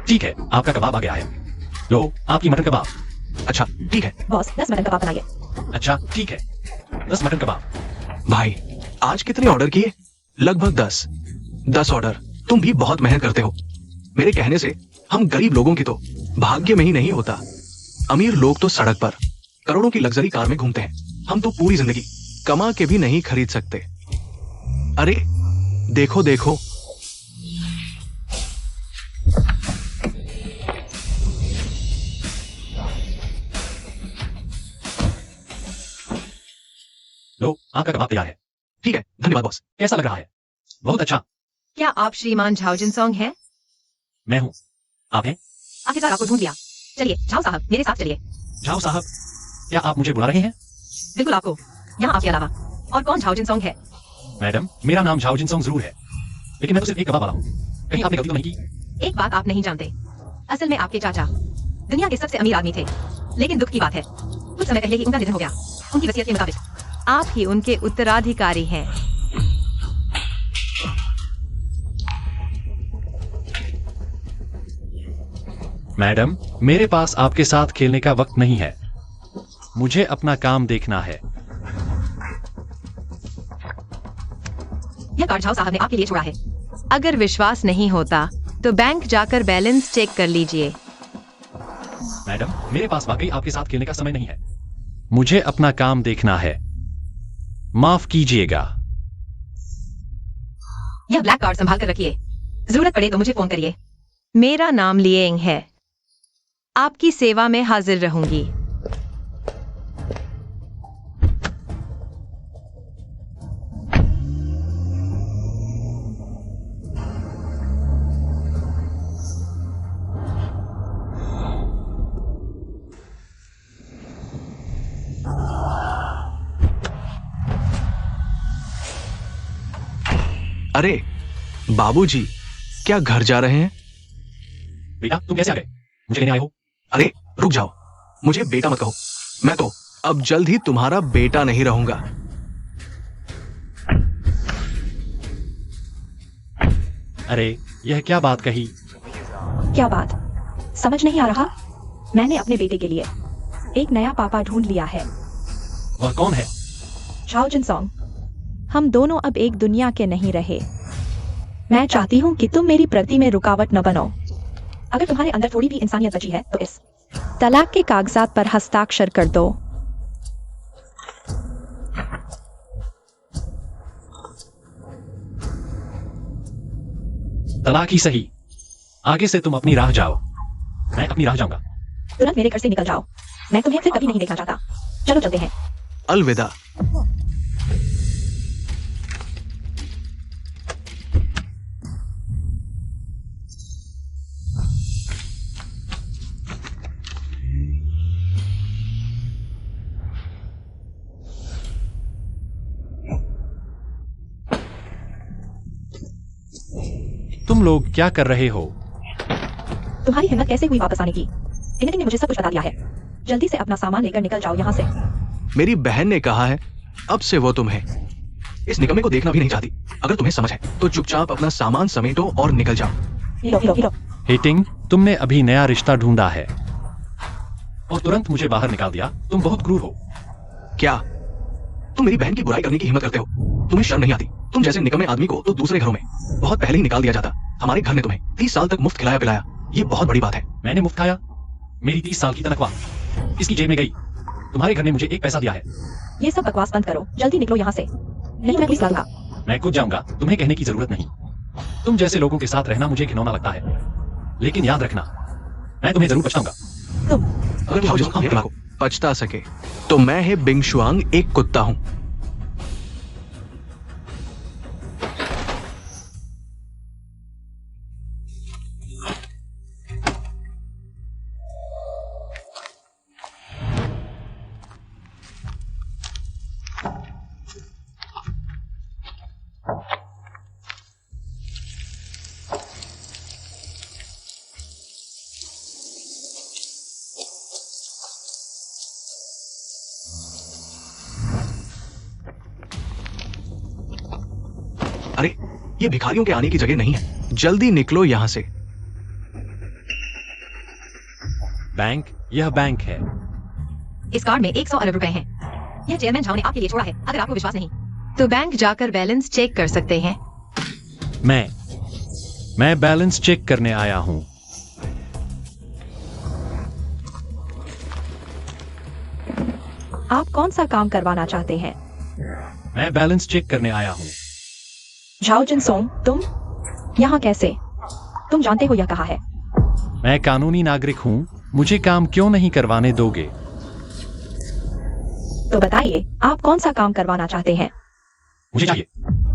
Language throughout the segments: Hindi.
ठीक है, आपका कबाब आ गया है। लो, आपकी मटन कबाब। अच्छा ठीक है। बॉस 10 मटन कबाब बनाइए। अच्छा ठीक है, 10 मटन कबाब। भाई आज कितने ऑर्डर किए? लगभग 10। 10 ऑर्डर। तुम भी बहुत मेहनत करते हो। मेरे कहने से हम गरीब लोगों की तो भाग्य में ही नहीं होता। अमीर लोग तो सड़क पर करोड़ों की लग्जरी कार में घूमते हैं। हम तो पूरी जिंदगी कमा के भी नहीं खरीद सकते। अरे देखो देखो, लो, आपका कबाब तैयार है। ठीक है, धन्यवाद बॉस। कैसा लग रहा है? बहुत अच्छा। क्या आप श्रीमान झाओ जिनसोंग हैं? मैं हूँ। आप हैं? आखिरकार आपको ढूंढ लिया। चलिए झाओ साहब मेरे साथ चलिए। झाओ साहब, क्या आप मुझे बुला रहे हैं? बिल्कुल आपको। यहाँ आपके अलावा और कौन झाओ जिनसोंग है? मैडम, मेरा नाम झाओ जिनसोंग जरूर है, लेकिन मैं तो सिर्फ एक कबाब वाला हूँ। कहीं आपने गलती तो नहीं की? एक बात आप नहीं जानते, असल में आपके चाचा दुनिया के सबसे अमीर आदमी थे, लेकिन दुख की बात है कुछ समय पहले ही उनका निधन हो गया। उनकी वसीयत के मुताबिक आप ही उनके उत्तराधिकारी हैं। मैडम, मेरे पास आपके साथ खेलने का वक्त नहीं है। मुझे अपना काम देखना है। यह कार्ड झाओ साहब ने आपके लिए छोड़ा है। अगर विश्वास नहीं होता तो बैंक जाकर बैलेंस चेक कर लीजिए। मैडम, मेरे पास वाकई आपके साथ खेलने का समय नहीं है। मुझे अपना काम देखना है। माफ कीजिएगा। यह ब्लैक कार्ड संभाल कर रखिए, जरूरत पड़े तो मुझे फोन करिए। मेरा नाम लिएंग है। आपकी सेवा में हाजिर रहूंगी। अरे बाबूजी, क्या घर जा रहे हैं? बेटा, तुम कैसे आ गए? मुझे लेने आए हो? अरे रुक जाओ, मुझे बेटा मत कहो। मैं तो अब जल्द ही तुम्हारा बेटा नहीं रहूंगा। अरे, यह क्या बात कही? क्या बात समझ नहीं आ रहा? मैंने अपने बेटे के लिए एक नया पापा ढूंढ लिया है। वह कौन है? झाओ जिनसोंग। हम दोनों अब एक दुनिया के नहीं रहे। मैं चाहती हूँ कि तुम मेरी प्रगति में रुकावट न बनो। अगर तुम्हारे अंदर थोड़ी भी इंसानियत बची है तो इस तलाक के कागजात पर हस्ताक्षर कर दो। तलाक ही सही। आगे से तुम अपनी राह जाओ। मैं अपनी राह जाऊंगा। तुरंत मेरे घर से निकल जाओ। मैं तुम्हें फिर कभी नहीं देखना चाहता। चलो चलते हैं। अलविदा। तुम लोग क्या कर रहे हो? तुम्हारी हिम्मत कैसे हुई वापस आने की? टिंगटिंग ने मुझे सब कुछ बता दिया है। जल्दी से अपना सामान लेकर निकल जाओ यहाँ से। मेरी बहन ने कहा है अब से वो तुम्हें इस निकम्मे को देखना भी नहीं चाहती। अगर तुम्हें समझ है तो चुपचाप अपना सामान समेटो और निकल जाओ। Hero hero hero. हेटिंग, तुमने अभी नया रिश्ता ढूंढा है और तुरंत मुझे बाहर निकाल दिया। तुम बहुत क्रूर हो। क्या तुम मेरी बहन की बुराई करने की हिम्मत करते हो? तुम्हें शर्म नहीं आती? तुम जैसे निकम्मे आदमी को तो दूसरे घरों में बहुत पहले ही निकाल दिया जाता। हमारे घर ने तुम्हें 30 साल तक मुफ्त खिलाया पिलाया। ये बहुत बड़ी बात है। मैंने मुफ्त खाया? मेरी 30 साल की तनख्वाह इसकी जेब में गई। तुम्हारे घर ने मुझे एक पैसा दिया है। ये सब बकवास बंद करो। जल्दी निकलो यहाँ से, नहीं मैं पुलिस ला दूंगा। मैं खुद जाऊंगा, तुम्हें कहने की जरूरत नहीं। तुम जैसे लोगों के साथ रहना मुझे घिनौना लगता है, लेकिन याद रखना मैं तुम्हें जरूर पछताऊंगा। तुम अगर झाओ जिनसोंग को पछता सके तो मैं है बिंग शुआंग एक कुत्ता हूँ। अरे ये भिखारियों के आने की जगह नहीं है। जल्दी निकलो यहाँ से। बैंक, यह बैंक है। इस कार्ड में 100 अरब रुपए हैं। यह चेयरमैन झाओ ने आपके लिए छोड़ा है। अगर आपको विश्वास नहीं तो बैंक जाकर बैलेंस चेक कर सकते हैं। मैं बैलेंस चेक करने आया हूं। आप कौन सा काम करवाना चाहते हैं? मैं बैलेंस चेक करने आया हूं। झाओ जिनसोंग, तुम यहाँ कैसे? तुम जानते हो यह कहाँ है? मैं कानूनी नागरिक हूं। मुझे काम क्यों नहीं करवाने दोगे? तो बताइए, आप कौन सा काम करवाना चाहते हैं? मुझे चाहिए।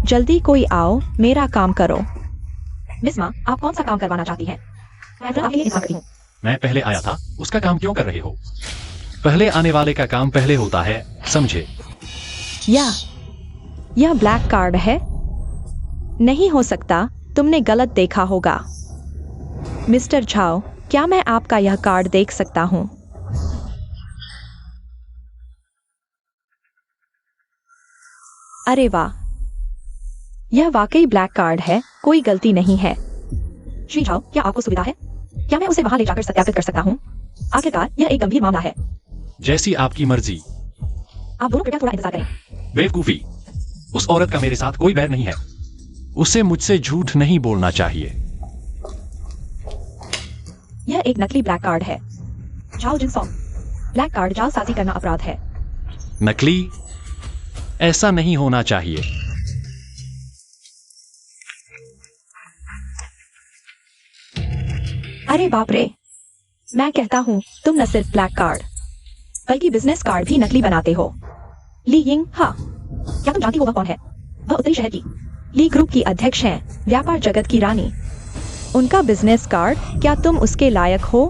जल्दी कोई आओ, मेरा काम करो। मिस मा, आप कौन सा काम करवाना चाहती हैं? मैं तो आपके लिए इंतजार करती हूँ। मैं पहले आया था, उसका काम क्यों कर रहे हो? पहले आने वाले का काम पहले होता है, समझे? यह ब्लैक कार्ड है? नहीं हो सकता, तुमने गलत देखा होगा। मिस्टर झाओ, क्या मैं आपका यह कार्ड देख सकता हूँ? अरे वाह, यह वाकई ब्लैक कार्ड है, कोई गलती नहीं है। श्री झाओ, क्या आपको सुविधा है? क्या मैं उसे वहां ले जाकर सत्यापित कर सकता हूँ? आखिरकार यह एक गंभीर मामला है। जैसी आपकी मर्जी। आप दोनों कृपया थोड़ा इंतजार करें। बेवकूफी। उस औरत का मेरे साथ कोई बैर नहीं है। उसे मुझसे झूठ नहीं बोलना चाहिए। यह एक नकली ब्लैक कार्ड है। झाओ जिनसोंग, ब्लैक कार्ड जालसाजी करना अपराध है। नकली? ऐसा नहीं होना चाहिए। अरे बाप रे, मैं कहता हूँ तुम न सिर्फ ब्लैक कार्ड बल्कि बिजनेस कार्ड भी नकली बनाते हो। ली यिंग, हाँ, क्या तुम जानती हो वह कौन है? वह उत्तरी शहर की ली ग्रुप की अध्यक्ष हैं, व्यापार जगत की रानी। उनका बिजनेस कार्ड, क्या तुम उसके लायक हो?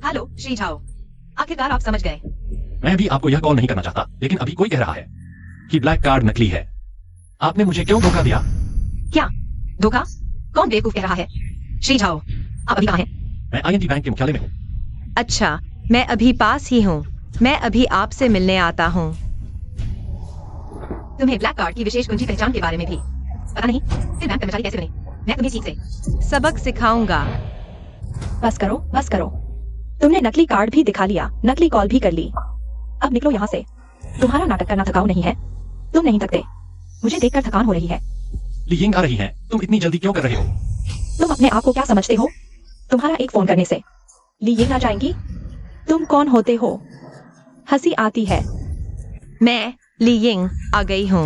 हेलो श्री झाओ, आखिरकार आप समझ गए। मैं भी आपको यह कॉल नहीं करना चाहता, लेकिन अभी कोई कह रहा है कि ब्लैक कार्ड नकली है। आपने मुझे क्यों धोखा दिया? क्या धोखा? कौन बेवकूफ कह रहा है? श्री झाओ, आप अभी कहाँ हैं? मैं ING बैंक के मुख्यालय में हूँ। अच्छा, मैं अभी पास ही हूँ। मैं अभी आपसे मिलने आता हूँ। तुम्हें ब्लैक कार्ड की विशेष कुंजी पहचान के बारे में भी पता नहीं? फिर बैंक कर्मचारी कैसे बने? मैं तुम्हें सीख से सबक सिखाऊंगा। बस करो, बस करो। तुमने नकली कार्ड भी दिखा लिया, नकली कॉल भी कर ली। अब निकलो यहाँ से। तुम्हारा नाटक करना थकाऊ नहीं है। तुम नहीं थकते। मुझे देखकर थकान हो रही है। ली यिंग आ रही हैं। तुम इतनी जल्दी क्यों कर रहे हो? तुम अपने आप को क्या समझते हो? तुम्हारा एक फोन करने से ली यिंग आ जाएंगी? तुम कौन होते हो? हंसी आती है। मैं ली यिंग आ गई हूँ।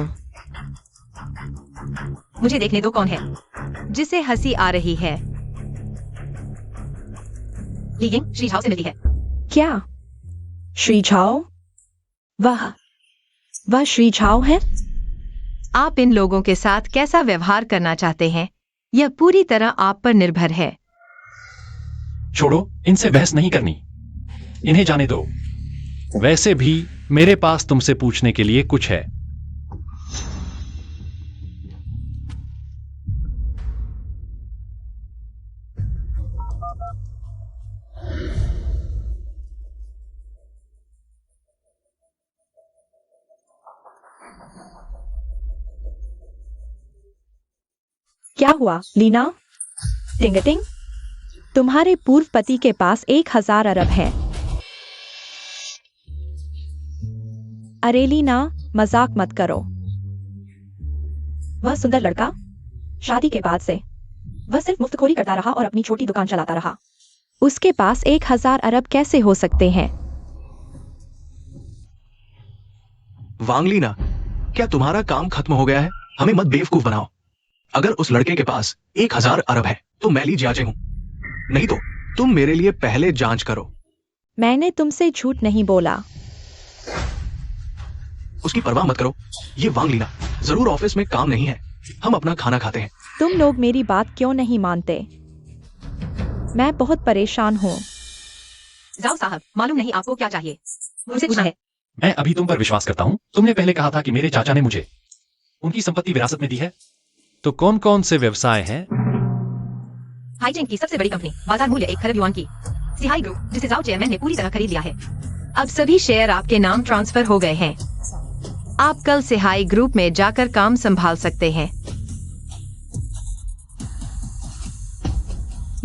मुझे देखने दो कौन है। जिसे हंसी आ रही है। ली यिंग श्री झाओ से मिली है। क्या? श्री झाओ? वह श्री झाओ है? आप इन लोगों के साथ कैसा व्यवहार करना चाहते हैं, यह पूरी तरह आप पर निर्भर है। छोड़ो, इनसे बहस नहीं करनी। इन्हें जाने दो। वैसे भी मेरे पास तुमसे पूछने के लिए कुछ है। क्या हुआ लीना? टिंगटिंग, तुम्हारे पूर्व पति के पास 1000 अरब है। अरे लीना, मजाक मत करो। वह सुंदर लड़का, शादी के बाद से वह सिर्फ मुफ्तखोरी करता रहा और अपनी छोटी दुकान चलाता रहा। उसके पास 1000 अरब कैसे हो सकते हैं? वांगलीना, क्या तुम्हारा काम खत्म हो गया है? हमें मत बेवकूफ बनाओ। अगर उस लड़के के पास 1000 अरब है तो मैं ली जियाचे हूं। नहीं तो तुम मेरे लिए पहले जांच करो। मैंने तुमसे झूठ नहीं बोला। उसकी परवाह मत करो। ये वांगलीना जरूर ऑफिस में काम नहीं है। हम अपना खाना खाते हैं। तुम लोग मेरी बात क्यों नहीं मानते? मैं बहुत परेशान हूँ। जाओ साहब, मालूम नहीं आपको क्या चाहिए? मुझसे पूछना है। मैं अभी तुम पर विश्वास करता हूँ। तुमने पहले कहा था कि मेरे चाचा ने मुझे उनकी संपत्ति विरासत में दी है। तो कौन कौन से व्यवसाय हैं? हाईटेक की सबसे बड़ी कंपनी, बाजार मूल्य 1 खरब युआन की सिहाई ग्रुप, जिसे जाओ चेयरमैन ने पूरी तरह खरीद लिया है। अब सभी शेयर आपके नाम ट्रांसफर हो गए हैं। आप कल सिहाई ग्रुप में जाकर काम संभाल सकते हैं।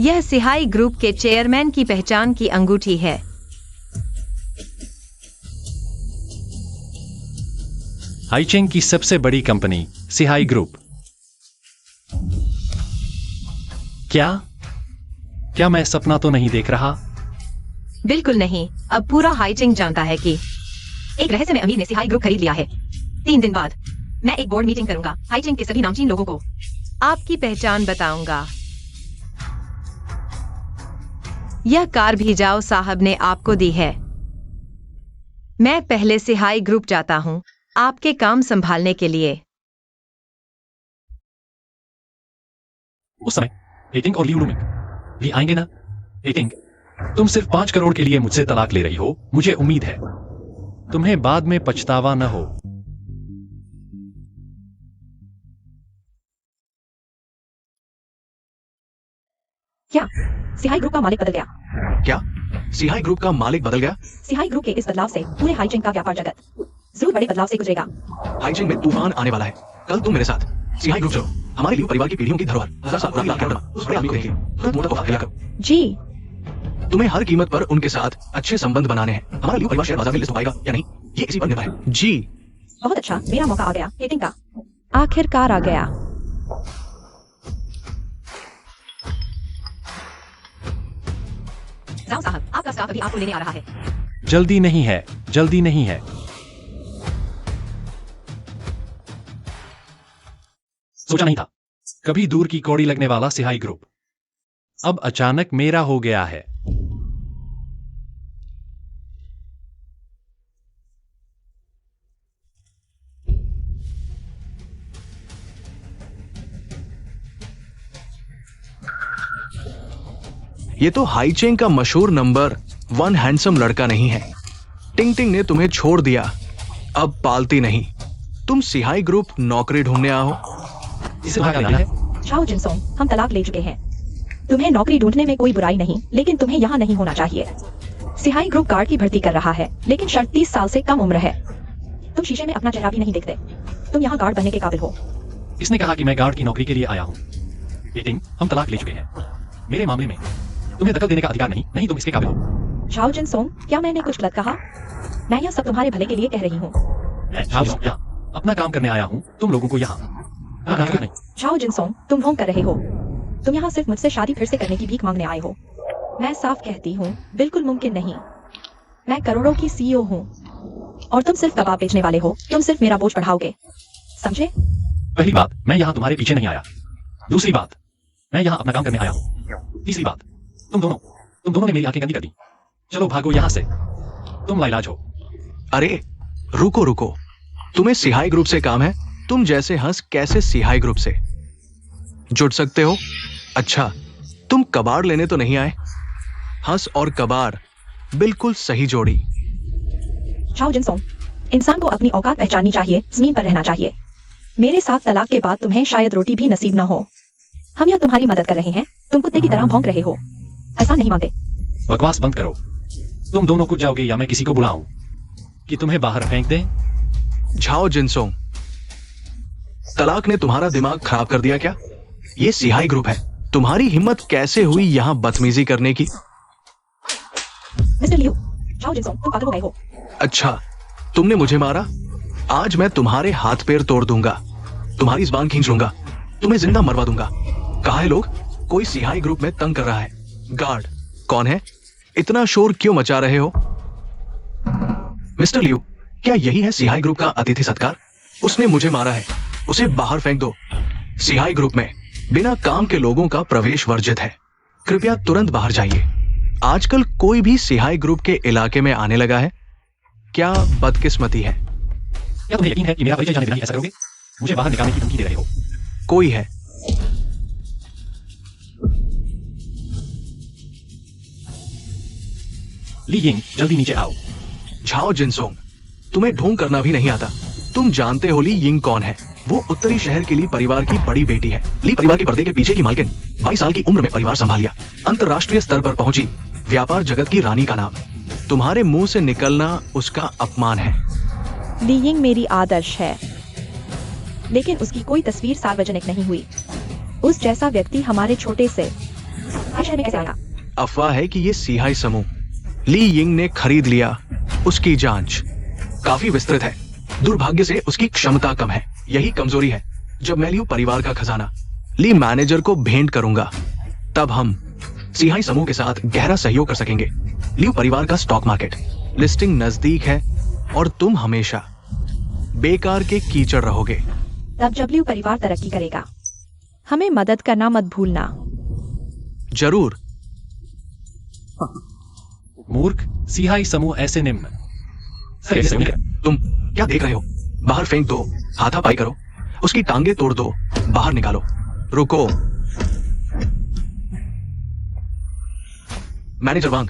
यह सिहाई ग्रुप के चेयरमैन की पहचान की अंगूठी है। हाईचेंग की सबसे बड़ी कंपनी सिहाई ग्रुप। क्या मैं सपना तो नहीं देख रहा? बिल्कुल नहीं। अब पूरा हाईचेंग जानता है कि एक रहस्यमय अमीर ने सिहाई ग्रुप खरीद लिया है। 3 दिन बाद मैं एक बोर्ड मीटिंग करूंगा हाईचेंग के सभी नामचीन लोगों को आपकी पहचान बताऊंगा। यह कार भी जाओ साहब ने आपको दी है। मैं पहले सिहाई ग्रुप जाता हूं आपके काम संभालने के लिए। उस समय एटिंग और लियूलुमिंग भी आएंगे ना? एटिंग, तुम सिर्फ 5 करोड़ के लिए मुझसे तलाक ले रही हो। मुझे उम्मीद है तुम्हें बाद में पछतावा न हो। क्या सिहाई ग्रुप का मालिक बदल गया? क्या सिहाई ग्रुप का मालिक बदल गया? सिहाई ग्रुप के इस बदलाव से पूरे हाईचेंग का व्यापार जगत जरूर बड़े बदलाव से गुजरेगा। हाईचेंग में तूफान आने वाला है। कल तुम मेरे साथ सिहाई ग्रुप चलो। हमारे लिए परिवार की पीढ़ियों की धरोहर 1000 साल पुरानी लाल उस बड़े आदमी को देखिए। तुरंत मोटर को हाथ करो। जी, तुम्हें हर कीमत पर उनके साथ अच्छे संबंध बनाने हैं। हमारा लिए परिवार शेयर बाजार में लिस्ट हो पाएगा या नहीं, ये इसी पर निर्भर है। जी बहुत अच्छा, मेरा मौका आ गया एटिंग का। आखिरकार आ गया। जाओ साहब, आपका स्टाफ अभी आपको लेने आ रहा है। जल्दी नहीं है, जल्दी नहीं है। सोचा नहीं था कभी दूर की कौड़ी लगने वाला सिहाई ग्रुप अब अचानक मेरा हो गया है। ये तो हाईचेंग का मशहूर नंबर 1 हैंडसम लड़का नहीं है। टिंग टिंग ने तुम्हें छोड़ दिया, अब पालती नहीं। तुम सिहाई ग्रुप नौकरी ढूंढने आओ। इसे भागा लेना है। चाओ जिनसोंग, हम तलाक ले चुके हैं। तुम्हें नौकरी ढूंढने में कोई बुराई नहीं, लेकिन तुम्हें यहाँ नहीं होना चाहिए। सिहाई ग्रुप गार्ड की भर्ती कर रहा है, लेकिन शर्त 30 साल से कम उम्र है। तुम शीशे में अपना चेहरा भी नहीं देखते। तुम यहाँ गार्ड बनने के काबिल हो। इसने कहा कि मैं गार्ड की नौकरी के लिए आया हूँ। एटिंग, हम तलाक ले चुके हैं। मेरे मामले में तुम्हें दखल देने का अधिकार नहीं। नहीं, तुम इसके काबिल हो। चाओ जिनसोंग, क्या मैंने कुछ गलत कहा? मैं यह सब तुम्हारे भले के लिए कह रही हूँ। मैं यहाँ अपना काम करने आया हूँ, तुम लोगों को यहाँ नहीं। चाओ जिनसोंग, तुम ढोंग कर रहे हो। तुम यहाँ सिर्फ मुझसे शादी फिर से करने की भीख मांगने आए हो। मैं साफ कहती हूँ, बिल्कुल मुमकिन नहीं। मैं करोड़ों की सीईओ हूँ और तुम सिर्फ कबाब बेचने वाले हो। तुम सिर्फ मेरा बोझ बढ़ाओगे, समझे? पहली बात, मैं यहाँ तुम्हारे पीछे नहीं आया। दूसरी बात, मैं यहाँ अपना काम करने आया हूँ। तीसरी बात, तुम दोनों ने मेरी आंखें गंदी कर दी। चलो भागो यहाँ से, तुम लाइलाज हो। अरे रुको रुको, तुम्हें सिहाई ग्रुप से काम है? तुम जैसे हंस कैसे सिहाई ग्रुप से जुड़ सकते हो? अच्छा, तुम कबाड़ लेने तो नहीं आए? हंस और कबाड़ बिल्कुल सही जोड़ी। चाओ जिनसोंग, इंसान को अपनी औकात पहचाननी चाहिए, जमीन पर रहना चाहिए। मेरे साथ तलाक के बाद तुम्हें शायद रोटी भी नसीब न हो। हम यहाँ तुम्हारी मदद कर रहे हैं। तुम कुत्ते की तरह भौंक रहे हो। ऐसा नहीं मानते। बकवास बंद करो। तुम दोनों कुछ जाओगे या मैं किसी को बुलाऊं कि तुम्हें बाहर फेंक दें? झाओ जिनसोंग, तलाक ने तुम्हारा दिमाग खराब कर दिया क्या? ये सिहाई ग्रुप है। तुम्हारी हिम्मत कैसे हुई यहाँ बदतमीजी करने की? मिस्टर लियू, चाओ जिनसोंग, तुम पागल हो गए हो। अच्छा, तुमने मुझे मारा? आज मैं तुम्हारे हाथ पैर तोड़ दूंगा, तुम्हारी जुबान खींच लूंगा, तुम्हें जिंदा मरवा दूंगा। कहा है लोग? कोई सिहाई ग्रुप में तंग कर रहा है। गार्ड कौन है? इतना शोर क्यों मचा रहे हो? मिस्टर लियू, क्या यही है सिहाई ग्रुप का अतिथि सत्कार? उसने मुझे मारा है, उसे बाहर फेंक दो। सिहाई ग्रुप में बिना काम के लोगों का प्रवेश वर्जित है। कृपया तुरंत बाहर जाइए। आजकल कोई भी सिहाई ग्रुप के इलाके में आने लगा है। क्या बदकिस्मती है। क्या तुम्हें यकीन है कि मेरा परिचय जाने बिना ही ऐसा करोगे? मुझे बाहर निकालने की धमकी दे रहे हो। कोई है। ली यिंग, जल्दी नीचे आओ। झाओ जिनसोंग, तुम्हें ढोंग करना भी नहीं आता। तुम जानते हो ली यिंग कौन है? वो उत्तरी शहर के ली परिवार की बड़ी बेटी है। ली परिवार के पर्दे के पीछे की मालकिन 22 साल की उम्र में परिवार संभाल लिया, अंतरराष्ट्रीय स्तर पर पहुंची, व्यापार जगत की रानी का नाम। तुम्हारे मुंह से निकलना उसका अपमान है। ली यिंग मेरी आदर्श है, लेकिन उसकी कोई तस्वीर सार्वजनिक नहीं हुई। उस जैसा व्यक्ति हमारे छोटे से शहर में कैसे आया? अफवाह है कि ये सिहाई समूह ली यिंग ने खरीद लिया। उसकी जांच काफी विस्तृत है। दुर्भाग्य से उसकी क्षमता कम है। यही कमजोरी है। जब मैं लियू परिवार का खजाना ली मैनेजर को भेंट करूंगा, तब हम सिहाई समूह के साथ गहरा सहयोग कर सकेंगे। लियू परिवार का स्टॉक मार्केट लिस्टिंग नजदीक है और तुम हमेशा बेकार के कीचड़ रहोगे। तब जब लियू परिवार तरक्की करेगा, हमें मदद करना मत भूलना। जरूर। मूर्ख, सिहाई समूह ऐसे निम्न कैसे होंगे? तुम क्या देख रहे हो? बाहर फेंक दो, हाथापाई करो, उसकी टांगे तोड़ दो, बाहर निकालो। रुको। मैनेजर वांग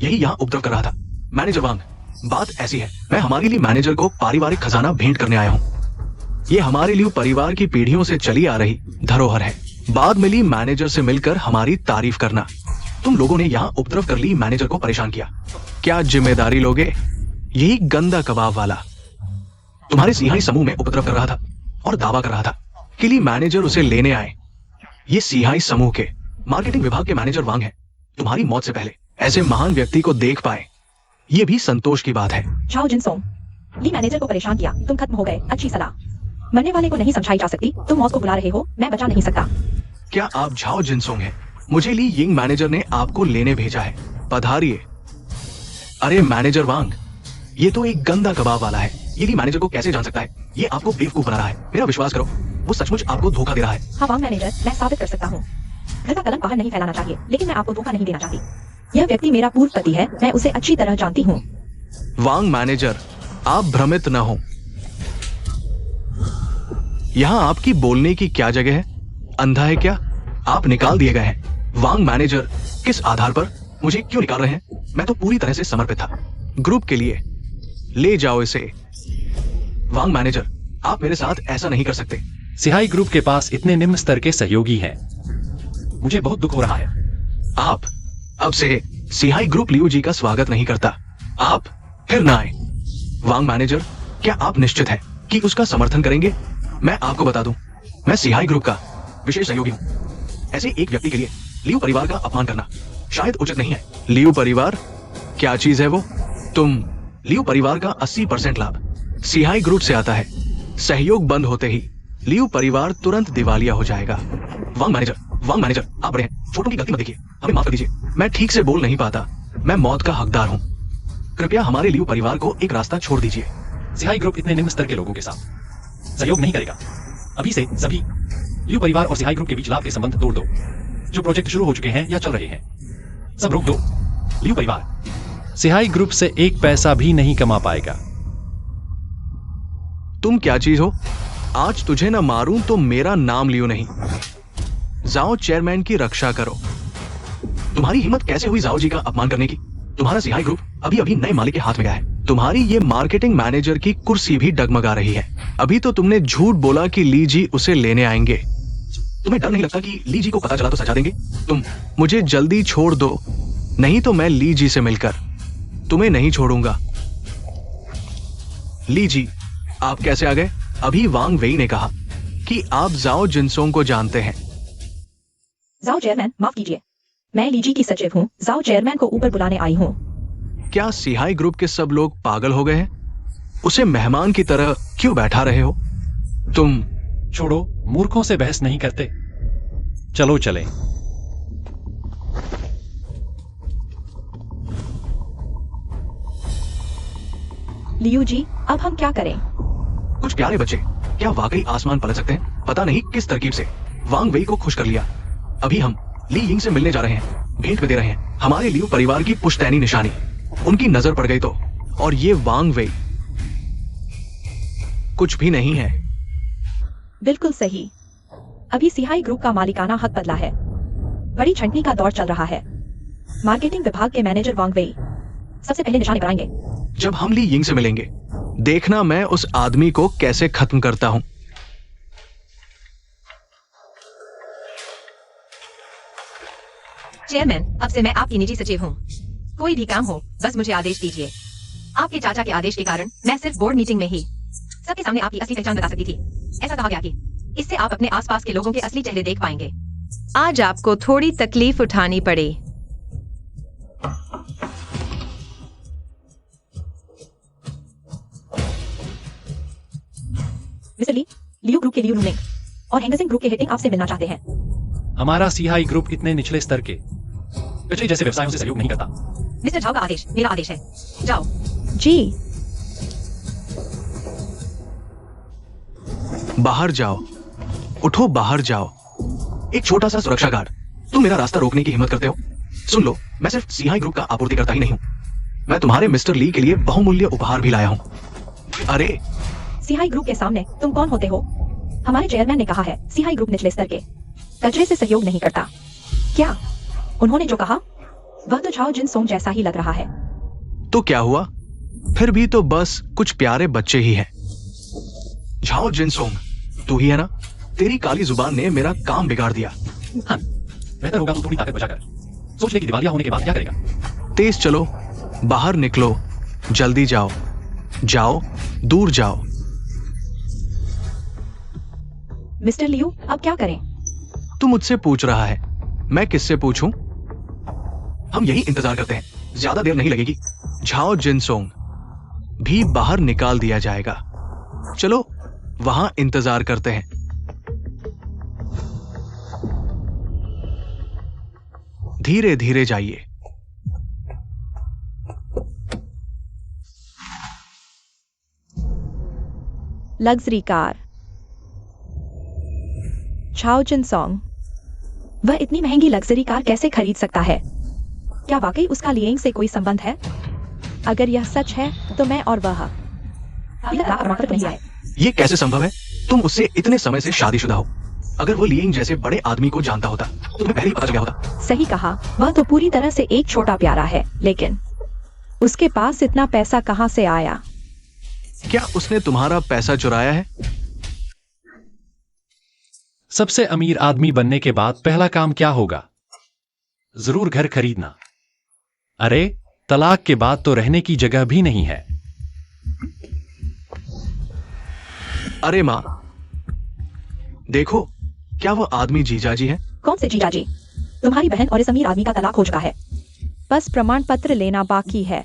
यही यहां उपद्रव कर रहा था। मैनेजर वांग, बात ऐसी है, मैं हमारे लिए मैनेजर को पारिवारिक खजाना भेंट करने आया हूं। ये हमारे लिए परिवार की पीढ़ियों से चली आ रही धरोहर है। बाद में ली मैनेजर से मिलकर हमारी तारीफ करना। तुम लोगों ने यहाँ उपद्रव कर ली मैनेजर को परेशान किया। क्या जिम्मेदारी लोगे? यही गंदा कबाब वाला तुम्हारे सिहाई समूह में उपद्रव कर रहा था और दावा कर रहा था कि ली मैनेजर उसे लेने आए। ये सिहाई समूह के मार्केटिंग विभाग के मैनेजर वांग हैं। तुम्हारी मौत से पहले ऐसे महान व्यक्ति को देख पाए, ये भी संतोष की बात है। झाओ जिनसोंग, ली मैनेजर को परेशान किया, तुम खत्म हो गए। अच्छी सलाह। मरने वाले को नहीं समझाई जा सकती। तुम मौत को बुला रहे हो, मैं बचा नहीं सकता। क्या आप झाओ जिनसोंग हैं? मुझे ली यिंग मैनेजर ने आपको लेने भेजा है। पधारिए। अरे मैनेजर वांग, ये तो एक गंदा कबाब वाला है। ये ली मैनेजर को कैसे जान सकता है? ये आपको बेवकूफ बना रहा है। मेरा विश्वास करो, वो सचमुच आपको धोखा दे रहा है। हाँ वांग मैनेजर, मैं साबित कर सकता हूँ। घर का कलंक बाहर नहीं फैलाना चाहिए, लेकिन मैं आपको धोखा नहीं देना चाहती। यह व्यक्ति मेरा पूर्व पति है, मैं उसे अच्छी तरह जानती हूँ। वांग मैनेजर, आप भ्रमित न हो। यहाँ आपकी बोलने की क्या जगह है? अंधा है क्या? आप निकाल दिए गए हैं। वांग मैनेजर, किस आधार पर मुझे क्यों निकाल रहे हैं? मैं तो पूरी तरह से समर्पित था ग्रुप के लिए। ले जाओ इसे। वांग मैनेजर, आप मेरे साथ ऐसा नहीं कर सकते। सिहाई ग्रुप के पास इतने निम्न स्तर के सहयोगी हैं। मुझे बहुत दुख हो रहा है। आप अब से सिहाई ग्रुप लियू जी का स्वागत नहीं करता। आप फिर ना आए। वांग मैनेजर, क्या आप निश्चित हैं कि उसका समर्थन करेंगे? मैं आपको बता दूं, मैं सिहाई ग्रुप का विशेष सहयोगी हूं। ऐसे एक व्यक्ति के लिए लियू परिवार का अपमान करना शायद उचित नहीं है। लियू परिवार क्या चीज है वो? तुम लियू परिवार का 80% लाभ सिहाई ग्रुप से आता है। सहयोग बंद होते ही लियू परिवार तुरंत दिवालिया हो जाएगा। वांग मैनेजर, आप बड़े हैं, छोटों की गलती मत देखिए, हमें माफ कर दीजिए। मैं ठीक से बोल नहीं पाता, मैं मौत का हकदार हूं। कृपया हमारे लियू परिवार को एक रास्ता छोड़ दीजिए। सिहाई ग्रुप इतने निम्न स्तर के लोगों के साथ सहयोग नहीं करेगा। अभी से सभी लियू परिवार और सिहाई ग्रुप के बीच लाभ के संबंध तोड़ दो। जो प्रोजेक्ट शुरू हो चुके हैं या चल रहे हैं, सब रोक दो। लियू परिवार सिहाई ग्रुप से एक पैसा भी नहीं कमा पाएगा। तुम क्या चीज हो? आज तुझे न मारूं तो मेरा नाम लियो नहीं। जाओ चेयरमैन की रक्षा करो। तुम्हारी हिम्मत कैसे हुई जाओ जी का अपमान करने की? तुम्हारा सिहाई ग्रुप अभी अभी नए मालिक के हाथ में गया है। तुम्हारी ये मार्केटिंग मैनेजर की कुर्सी भी डगमगा रही है। अभी तो तुमने झूठ बोला कि ली जी उसे लेने आएंगे। तुम्हें डर नहीं लगता कि ली जी को पता चला तो सजा देंगे? तुम मुझे जल्दी छोड़ दो, नहीं तो मैं ली जी से मिलकर तुम्हें नहीं छोड़ूंगा। ली जी, आप कैसे आ गए? अभी वांग वेई ने कहा कि आप जाओ जिनसोंग को जानते हैं। जाओ चेयरमैन, माफ कीजिए, मैं लीजी की सचिव हूँ। जाओ चेयरमैन को ऊपर बुलाने आई हूँ। क्या सिहाई ग्रुप के सब लोग पागल हो गए हैं? उसे मेहमान की तरह क्यों बैठा रहे हो? तुम छोड़ो, मूर्खों से बहस नहीं करते। चलो चलें। लियू जी, अब हम क्या करें? कुछ प्यारे बच्चे क्या वाकई आसमान पलट सकते हैं? पता नहीं किस तरकीब से वांग वेई को खुश कर लिया। अभी हम ली यिंग से मिलने जा रहे हैं, भेंट में दे रहे हैं हमारे लियू परिवार की पुश्तैनी निशानी। उनकी नजर पड़ गई तो, और ये वांग वेई कुछ भी नहीं है। बिल्कुल सही। अभी सिहाई ग्रुप का मालिकाना हक बदला है। बड़ी छंटनी का दौर चल रहा है। मार्केटिंग विभाग के मैनेजर वांग वेई सबसे पहले निशाने बनाएंगे। जब हम ली यिंग से मिलेंगे, देखना मैं उस आदमी को कैसे खत्म करता हूं। चेयरमैन, अब से मैं आपकी निजी सचिव हूँ। कोई भी काम हो, बस मुझे आदेश दीजिए। आपके चाचा के आदेश के कारण मैं सिर्फ बोर्ड मीटिंग में ही सबके सामने आपकी असली पहचान बता सकती थी। ऐसा कहा गया कि इससे आप अपने आसपास के लोगों के असली चेहरे देख पाएंगे। आज आपको थोड़ी तकलीफ उठानी पड़ी। मिस्टर ली, लियो ग्रुप के लियो लुमिंग और हेंडरसन ग्रुप के हेटिंग आपसे मिलना चाहते हैं। हमारा सीहाई ग्रुप इतने निचले स्तर के कचरे जैसे व्यवसायों से सहयोग नहीं करता। मिस्टर झाओ का आदेश मेरा आदेश है। जाओ। जी। बाहर जाओ, उठो, बाहर जाओ। एक छोटा सा सुरक्षा गार्ड, तुम मेरा रास्ता रोकने की हिम्मत करते हो? सुन लो, मैं सिर्फ सीहाई ग्रुप का आपूर्तिकर्ता ही नहीं हूं, मैं तुम्हारे मिस्टर ली के लिए बहुमूल्य उपहार भी लाया हूं। अरे सिहाई ग्रुप के सामने तुम कौन होते हो? हमारे चेयरमैन ने कहा है सिहाई ग्रुप निचले स्तर के कचरे से सहयोग नहीं करता। क्या उन्होंने जो कहा वह तो झाओ जिन सोंग जैसा ही लग रहा है। तो क्या हुआ? फिर भी तो बस कुछ प्यारे बच्चे ही हैं। झाओ जिनसोंग, तू ही है ना? तेरी काली जुबान ने मेरा काम बिगाड़ दिया। हाँ, बेहतर होगा तू थोड़ी ताकत बचाकर सोच ले कि दिवालिया होने के बाद क्या करेगा। तेज चलो, बाहर निकलो, जल्दी जाओ, जाओ, दूर जाओ। मिस्टर लियो, अब क्या करें? तू मुझसे पूछ रहा है, मैं किससे पूछूं? हम यही इंतजार करते हैं, ज्यादा देर नहीं लगेगी। झाओ जिनसोंग भी बाहर निकाल दिया जाएगा। चलो वहां इंतजार करते हैं। धीरे धीरे जाइए। Luxury car. झाओ जिनसोंग, वह इतनी महंगी लग्जरी कार कैसे खरीद सकता है? क्या वाकई उसका लिएंग से कोई संबंध है? अगर यह सच है तो मैं और वह अभी तक प्रमाण पत्र नहीं आए। ये कैसे संभव है? तुम उससे इतने समय से शादीशुदा हो। अगर वो लिएंग जैसे बड़े आदमी को जानता होता तो तुम्हें पहले ही पता चल गया होता। सही कहा, वह तो पूरी तरह से एक छोटा प्यारा है, लेकिन उसके पास इतना पैसा कहां से आया? क्या उसने तुम्हारा पैसा चुराया है? सबसे अमीर आदमी बनने के बाद पहला काम क्या होगा? जरूर घर खरीदना। अरे, तलाक के बाद तो रहने की जगह भी नहीं है। अरे माँ, देखो, क्या वो आदमी जीजाजी है? कौन से जीजाजी? तुम्हारी बहन और इस अमीर आदमी का तलाक हो चुका है। बस प्रमाण पत्र लेना बाकी है।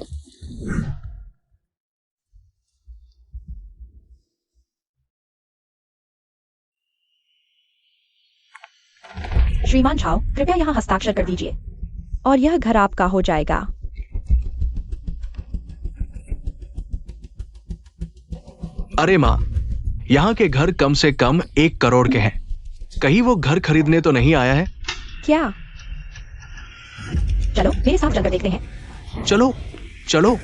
श्रीमान झाओ, कृपया यहाँ हस्ताक्षर कर दीजिए और यह घर आपका हो जाएगा। अरे माँ, यहाँ के घर कम से कम 1 करोड़ के हैं। कहीं वो घर खरीदने तो नहीं आया है? क्या? चलो मेरे साथ चलकर देखते हैं। चलो चलो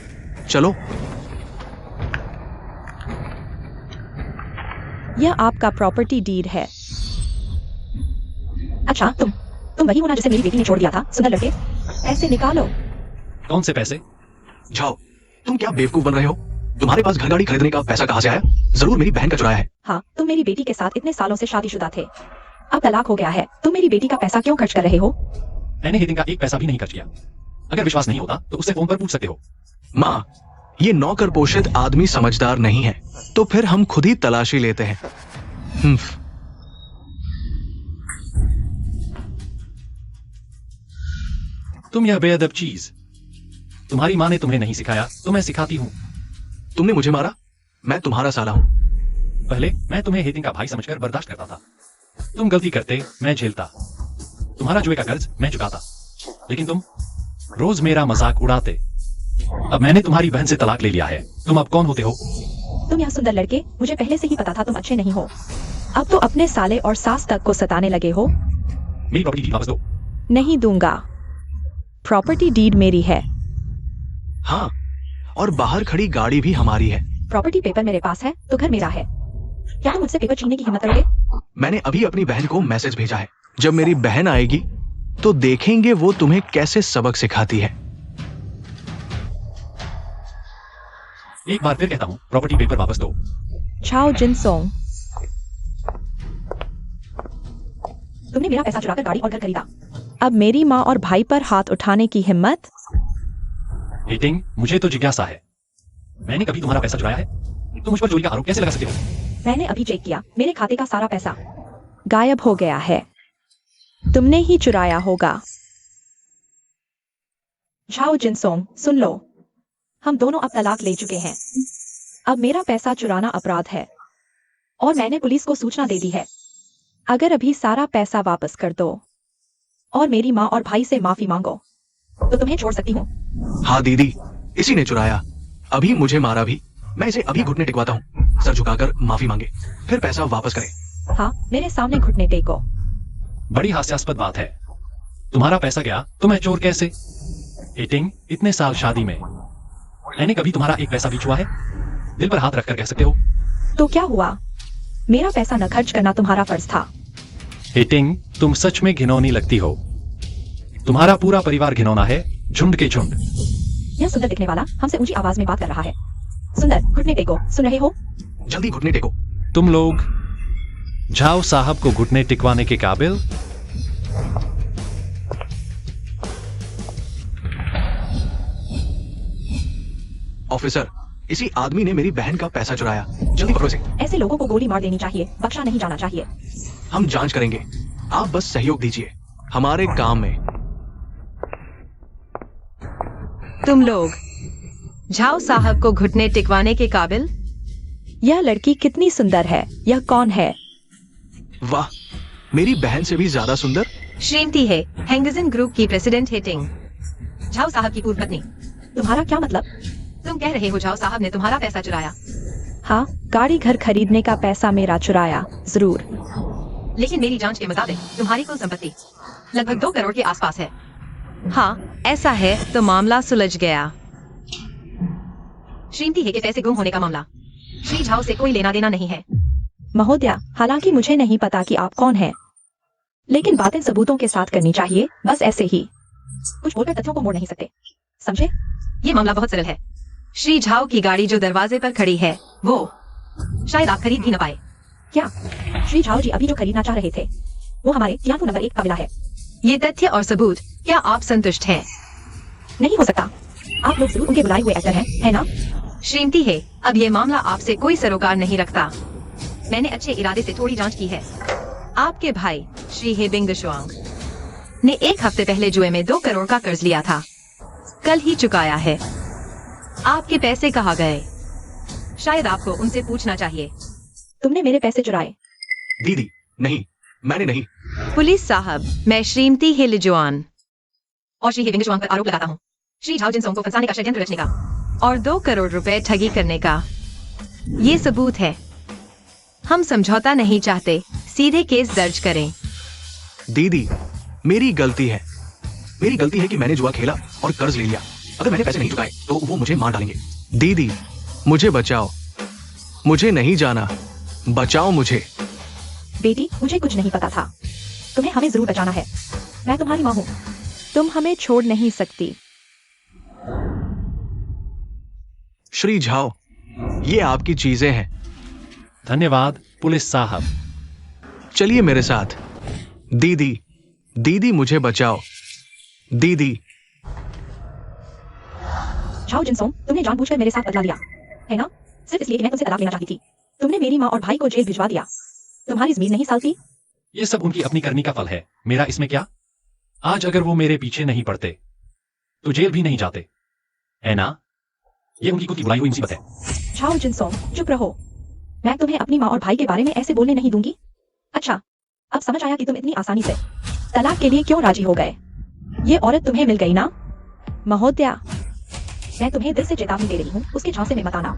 चलो। यह आपका प्रॉपर्टी डीड है। अच्छा, तुम वही हो ना जिसे मेरी बेटी ने छोड़ दिया था? सुंदर लड़के, पैसे निकालो। कौन से पैसे? जाओ, तुम क्या बेवकूफ बन रहे हो? तुम्हारे पास घर गाड़ी खरीदने का पैसा कहाँ से आया? जरूर मेरी बहन का चुराया है। हाँ, तुम मेरी बेटी के साथ इतने सालों से शादीशुदा थे, अब तलाक हो गया है, तुम मेरी बेटी का पैसा क्यों खर्च कर रहे हो? मैंने हेतिंग का एक पैसा भी नहीं खर्च किया। अगर विश्वास नहीं होता तो उससे फोन पर पूछ सकते हो। माँ, ये नौकर पोषित आदमी समझदार नहीं है, तो फिर हम खुद ही तलाशी लेते हैं। तुम यह बेअदब चीज, तुम्हारी माँ ने तुम्हें नहीं सिखाया तो मैं सिखाती हूँ। तुमने मुझे मारा, मैं तुम्हारा साला हूँ। पहले मैं तुम्हें हेतिंग का भाई समझकर बर्दाश्त करता था। तुम गलती करते, मैं झेलता। तुम्हारा जुए का कर्ज मैं चुकाता, लेकिन तुम रोज मेरा मजाक उड़ाते। अब मैंने तुम्हारी बहन से तलाक ले लिया है। तुम अब कौन होते हो? तुम यह सुंदर लड़के, मुझे पहले से ही पता था तुम अच्छे नहीं हो। अब तो अपने साले और सास तक को सताने लगे हो। मेरी प्रॉपर्टी डीड वापस दो। नहीं दूंगा, प्रॉपर्टी डीड मेरी है। हाँ, और बाहर खड़ी गाड़ी भी हमारी है। प्रॉपर्टी पेपर मेरे पास है तो घर मेरा है। क्या तुम मुझसे पेपर छीनने की हिम्मत करोगे? मैंने अभी अपनी बहन को मैसेज भेजा है। जब मेरी बहन आएगी तो देखेंगे वो तुम्हें कैसे सबक सिखाती है। एक बार फिर कहता हूँ, प्रॉपर्टी पेपर वापस दो। झाओ जिनसोंग, तुमने मेरा पैसा चुराकर गाड़ी और घर खरीदा। अब मेरी माँ और भाई पर हाथ उठाने की हिम्मत? हेटिंग, मुझे तो जिज्ञासा है। मैंने कभी तुम्हारा पैसा चुराया है? तुम मुझ पर चोरी का आरोप कैसे लगा सकते हो? मैंने अभी चेक किया, मेरे खाते का सारा पैसा गायब हो गया है। तुमने ही चुराया होगा। झाओ जिनसोंग, सुन लो, हम दोनों अब तलाक ले चुके हैं। अब मेरा पैसा चुराना अपराध है और मैंने पुलिस को सूचना दे दी है। अगर अभी सारा पैसा वापस कर दो और मेरी माँ और भाई से माफी मांगो तो तुम्हें छोड़ सकती हूँ। हाँ दीदी, इसी ने चुराया, अभी मुझे मारा भी। मैं इसे अभी घुटने टिकवाता हूँ, सर झुकाकर माफी मांगे, फिर पैसा वापस करे। हाँ, मेरे सामने घुटने टेको। बड़ी हास्यास्पद बात है। तुम्हारा पैसा गया तो मैं चोर कैसे? एटिंग, इतने साल शादी में मैंने कभी तुम्हारा एक पैसा भी छुआ है? दिल पर हाथ रखकर कह सकते हो। तो क्या हुआ? मेरा पैसा न खर्च करना तुम्हारा फर्ज था। एटिंग, तुम सच में घिनौनी लगती हो। तुम्हारा पूरा परिवार घिनौना है, झुंड के झुंड। यह सुंदर दिखने वाला हमसे ऊंची आवाज में बात कर रहा है। सुंदर, घुटने टेको, सुन रहे हो? जल्दी घुटने टेको। तुम लोग झाओ साहब को घुटने टिकवाने के काबिल? ऑफिसर, इसी आदमी ने मेरी बहन का पैसा चुराया, जल्दी पकड़ो इसे। ऐसे लोगों को गोली मार देनी चाहिए, बख्शा नहीं जाना चाहिए। हम जांच करेंगे, आप बस सहयोग दीजिए हमारे काम में। तुम लोग झाओ साहब को घुटने टिकवाने के काबिल? यह लड़की कितनी सुंदर है, यह कौन है? वाह, मेरी बहन से भी ज्यादा सुंदर। श्रीमती है, हैंगजन ग्रुप की प्रेसिडेंट हेटिंग, झाओ साहब की पूर्व पत्नी। तुम्हारा क्या मतलब? तुम कह रहे हो झाओ साहब ने तुम्हारा पैसा चुराया, हाँ, गाड़ी घर खरीदने का पैसा मेरा चुराया, जरूर। लेकिन मेरी जांच के मुताबिक तुम्हारी कुल संपत्ति लगभग 2 करोड़ के आसपास है। हाँ, ऐसा है तो मामला सुलझ गया। श्रीमती है के पैसे गुम होने का मामला श्री झाओ से कोई लेना देना नहीं है। महोदया, हालांकि मुझे नहीं पता कि आप कौन हैं, लेकिन बातें सबूतों के साथ करनी चाहिए, बस ऐसे ही कुछ बोलकर तथ्यों को मोड़ नहीं सकते, समझे? ये मामला बहुत सरल है। श्री झाओ की गाड़ी जो दरवाजे पर खड़ी है, वो शायद आप खरीद भी न पाए। क्या श्री झाओ जी अभी जो खरीदना चाह रहे थे वो हमारे याफू नंबर 1 का विला है? ये तथ्य और सबूत, क्या आप संतुष्ट हैं? नहीं हो सकता, आप लोग जरूर उनके बुलाए हुए एक्टर हैं, है ना? श्रीमती है, अब ये मामला आपसे कोई सरोकार नहीं रखता। मैंने अच्छे इरादे से थोड़ी जांच की है। आपके भाई श्री हेबिंग शुआंग ने 1 हफ्ते पहले जुए में 2 करोड़ का कर्ज लिया था, कल ही चुकाया है। आपके पैसे कहाँ गए? शायद आपको उनसे पूछना चाहिए। तुमने मेरे पैसे चुराए? दीदी, नहीं, मैंने नहीं। पुलिस साहब, मैं श्रीमती हिलजुआन और श्री हेबिंग शुआंग पर आरोप लगाता हूँ श्री झाओ जिनसोंग को फंसाने का षड्यंत्र रचने का और 2 करोड़ रुपए ठगी करने का। ये सबूत है। हम समझौता नहीं चाहते, सीधे केस दर्ज करें। दीदी, मेरी गलती है। मेरी गलती है कि मैंने जुआ खेला और कर्ज ले लिया। अगर मैंने पैसे नहीं चुकाए तो वो मुझे मार डालेंगे। दीदी, मुझे बचाओ, मुझे नहीं जाना, बचाओ मुझे। बेटी, मुझे कुछ नहीं पता था, तुम्हें हमें जरूर बचाना है। मैं तुम्हारी माँ हूँ, तुम हमें छोड़ नहीं सकती। श्री झाओ, ये आपकी चीजें हैं। धन्यवाद पुलिस साहब। चलिए मेरे साथ। दीदी, दीदी मुझे बचाओ, दीदी। झाओ जिनसोंग, तुमने जानबूझकर मेरे साथ बदला लिया, है ना? सिर्फ इसलिए कि मैं तुमसे तलाक लेना चाहती थी। तुमने मेरी माँ और भाई को जेल भिजवा दिया। तुम्हारी जमीन नहीं सालती। ये सब उनकी अपनी करनी का फल है, मेरा इसमें क्या? आज अगर वो मेरे पीछे नहीं पड़ते तो जेल भी नहीं जाते, है ना? ये उनकी खुद की बुलाई हुई मुसीबत है। झाओ जिनसोंग, चुप रहो। मैं तुम्हें अपनी माँ और भाई के बारे में ऐसे बोलने नहीं दूंगी। अच्छा, अब समझ आया कि तुम इतनी आसानी से तलाक के लिए क्यों राजी हो गए। ये औरत तुम्हें मिल गई ना? महोदया, मैं तुम्हें दिल से चेतावनी दे रही हूँ, उसके झांसे में मत आना।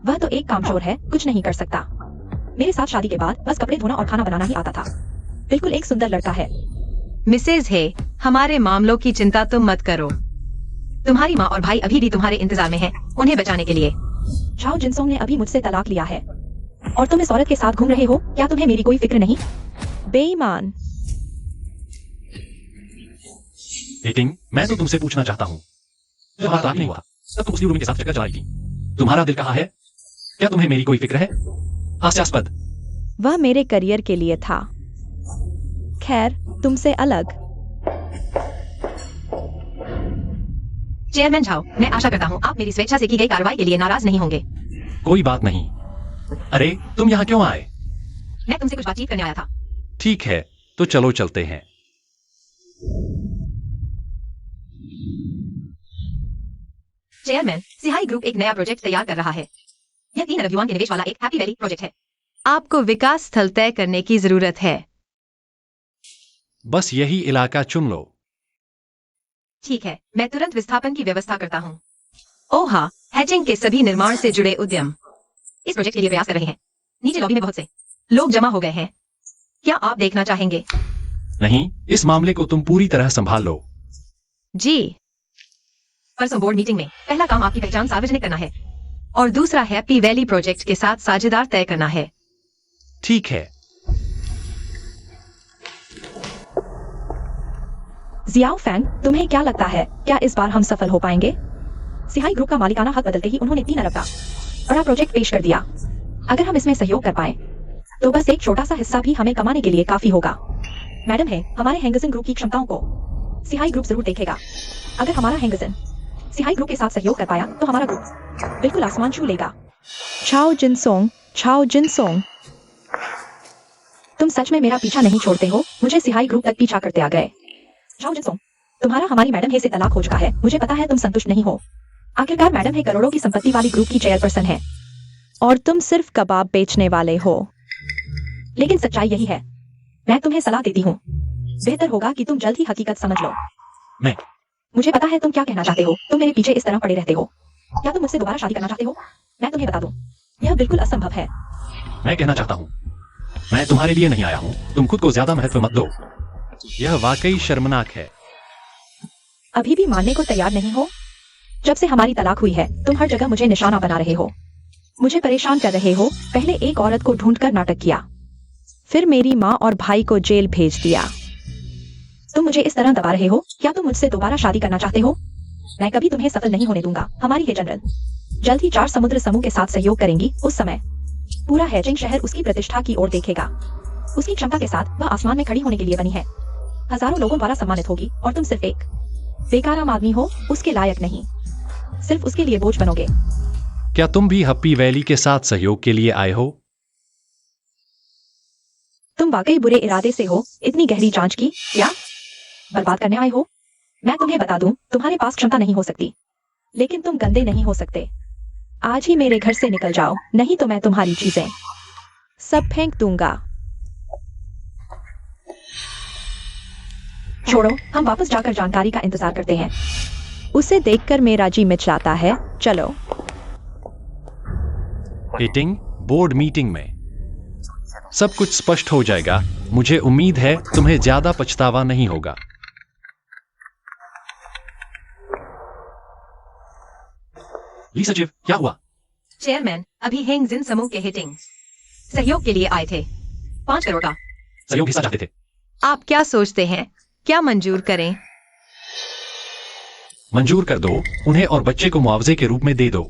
वह तो एक कामचोर है, कुछ नहीं कर सकता। मेरे साथ शादी के बाद बस कपड़े धोना और खाना बनाना ही आता था। बिल्कुल एक सुंदर लड़का है। मिसेज है, हमारे मामलों की चिंता तुम मत करो। तुम्हारी माँ और भाई अभी भी तुम्हारे इंतजार में हैं, उन्हें बचाने के लिए। झाओ जिनसोंग ने अभी मुझसे तलाक लिया है और तुम इस औरत के साथ घूम रहे हो। क्या तुम्हें मेरी कोई फिक्र नहीं? बेईमान। एटिंग, मैं तो तुमसे पूछना चाहता हूँ, जब हमारा तलाक नहीं हुआ तब तुम उस रूम के साथ चक्कर चलाई थी। तुम्हारा दिल कहाँ है? क्या तुम्हें मेरी कोई फिक्र है? हास्यास्पद। वह मेरे करियर के लिए था। खैर, तुमसे अलग। चेयरमैन झाओ, मैं आशा करता हूँ आप मेरी स्वेच्छा से की गई कार्रवाई के लिए नाराज नहीं होंगे। कोई बात नहीं। अरे तुम यहाँ क्यों आए? मैं तुमसे कुछ बातचीत करने आया था। ठीक है, तो चलो चलते हैं। चेयरमैन, सिहाई ग्रुप एक नया प्रोजेक्ट तैयार कर रहा है। यह 3 अरब युआन के निवेश वाला एक हैप्पी वैली प्रोजेक्ट है। आपको विकास स्थल तय करने की जरूरत है। बस यही इलाका चुन लो। ठीक है, मैं तुरंत विस्थापन की व्यवस्था करता हूँ। ओह हाँ, हैचिंग के सभी निर्माण से जुड़े उद्यम इस प्रोजेक्ट के लिए प्रयास कर रहे हैं। नीचे लॉबी में बहुत से लोग जमा हो गए हैं। क्या आप देखना चाहेंगे? नहीं, इस मामले को तुम पूरी तरह संभाल लो। जी। परसों बोर्ड मीटिंग में पहला काम आपकी पहचान सार्वजनिक करना है। और दूसरा हैप्पी वैली प्रोजेक्ट के साथ साझेदार तय करना है। ठीक है। जियाओ फैंग, तुम्हें क्या लगता है, क्या इस बार हम सफल हो पाएंगे? सिहाई ग्रुप का मालिकाना हक बदलते ही उन्होंने 3 अरब का बड़ा प्रोजेक्ट पेश कर दिया। अगर हम इसमें सहयोग कर पाए तो बस एक छोटा सा हिस्सा भी हमें कमाने के लिए काफी होगा। मैडम है, हमारे हैंगसन ग्रुप की क्षमताओं को सिहाई ग्रुप जरूर देखेगा। अगर हमारा हैंगसन सिहाई ग्रुप के साथ सहयोग कर पाया तो हमारा ग्रुप बिल्कुल आसमान छू लेगा। छाओ जिनसोंग, तुम सच में मेरा पीछा नहीं छोड़ते हो? मुझे सिहाई ग्रुप तक पीछा करते आ गए। छाओ जिनसोंग, तुम्हारा हमारी मैडम है से तलाक हो चुका है। मुझे पता है तुम संतुष्ट नहीं हो। आखिरकार मैडम है करोड़ों की संपत्ति वाली ग्रुप की चेयरपर्सन है और तुम सिर्फ कबाब बेचने वाले हो। लेकिन सच्चाई यही है। मैं तुम्हें सलाह देती हूँ, बेहतर होगा कि तुम जल्द ही हकीकत समझ लो। मैं मुझे पता है तुम क्या कहना चाहते हो। तुम मेरे पीछे इस तरह पड़े रहते हो। क्या तुम मुझसे दोबारा शादी करना चाहते हो? मैं तुम्हें बता दूं, यह बिल्कुल असंभव है। मैं कहना चाहता हूँ, मैं तुम्हारे लिए नहीं आया हूँ। तुम खुद को ज्यादा महत्व मत दो। यह वाकई शर्मनाक है। अभी भी मानने को तैयार नहीं हो? जब से हमारी तलाक हुई है तुम हर जगह मुझे निशाना बना रहे हो, मुझे परेशान कर रहे हो। पहले एक औरत को ढूंढकर नाटक किया, फिर मेरी माँ और भाई को जेल भेज दिया। तुम मुझे इस तरह दबा रहे हो। क्या तुम मुझसे दोबारा शादी करना चाहते हो? मैं कभी तुम्हें सफल नहीं होने दूंगा। हमारी ये जनरल जल्द ही 4 समुद्र समूह के साथ सहयोग करेंगी। उस समय पूरा हैचिंग शहर उसकी प्रतिष्ठा की ओर देखेगा। उसकी क्षमता के साथ वह आसमान में खड़ी होने के लिए बनी है। हजारों लोगों द्वारा सम्मानित होगी और तुम सिर्फ एक बेकाराम आदमी हो, उसके लायक नहीं, सिर्फ उसके लिए बोझ बनोगे। क्या तुम भी हैप्पी वैली के साथ सहयोग के लिए आए हो? तुम वाकई बुरे इरादे से हो। इतनी गहरी जांच की क्या बर्बाद करने आए हो? मैं तुम्हें बता दूं, तुम्हारे पास क्षमता नहीं हो सकती, लेकिन तुम गंदे नहीं हो सकते। आज ही मेरे घर से निकल जाओ, नहीं तो मैं तुम्हारी चीजें सब फेंक दूंगा। छोड़ो, हम वापस जाकर जानकारी का इंतजार करते हैं। उसे देखकर मेरा जी मिचलाता है। चलो। मीटिंग, बोर्ड मीटिंग में सब कुछ स्पष्ट हो जाएगा। मुझे उम्मीद है तुम्हें ज्यादा पछतावा नहीं होगा। ली सचिव, क्या हुआ? चेयरमैन अभी हैंगसन समूह के हिटिंग सहयोग के लिए आए थे। 5 करोड़ का सहयोग हिस्सा चाहते थे। आप क्या सोचते हैं, क्या मंजूर करें? मंजूर कर दो। उन्हें और बच्चे को मुआवजे के रूप में दे दो।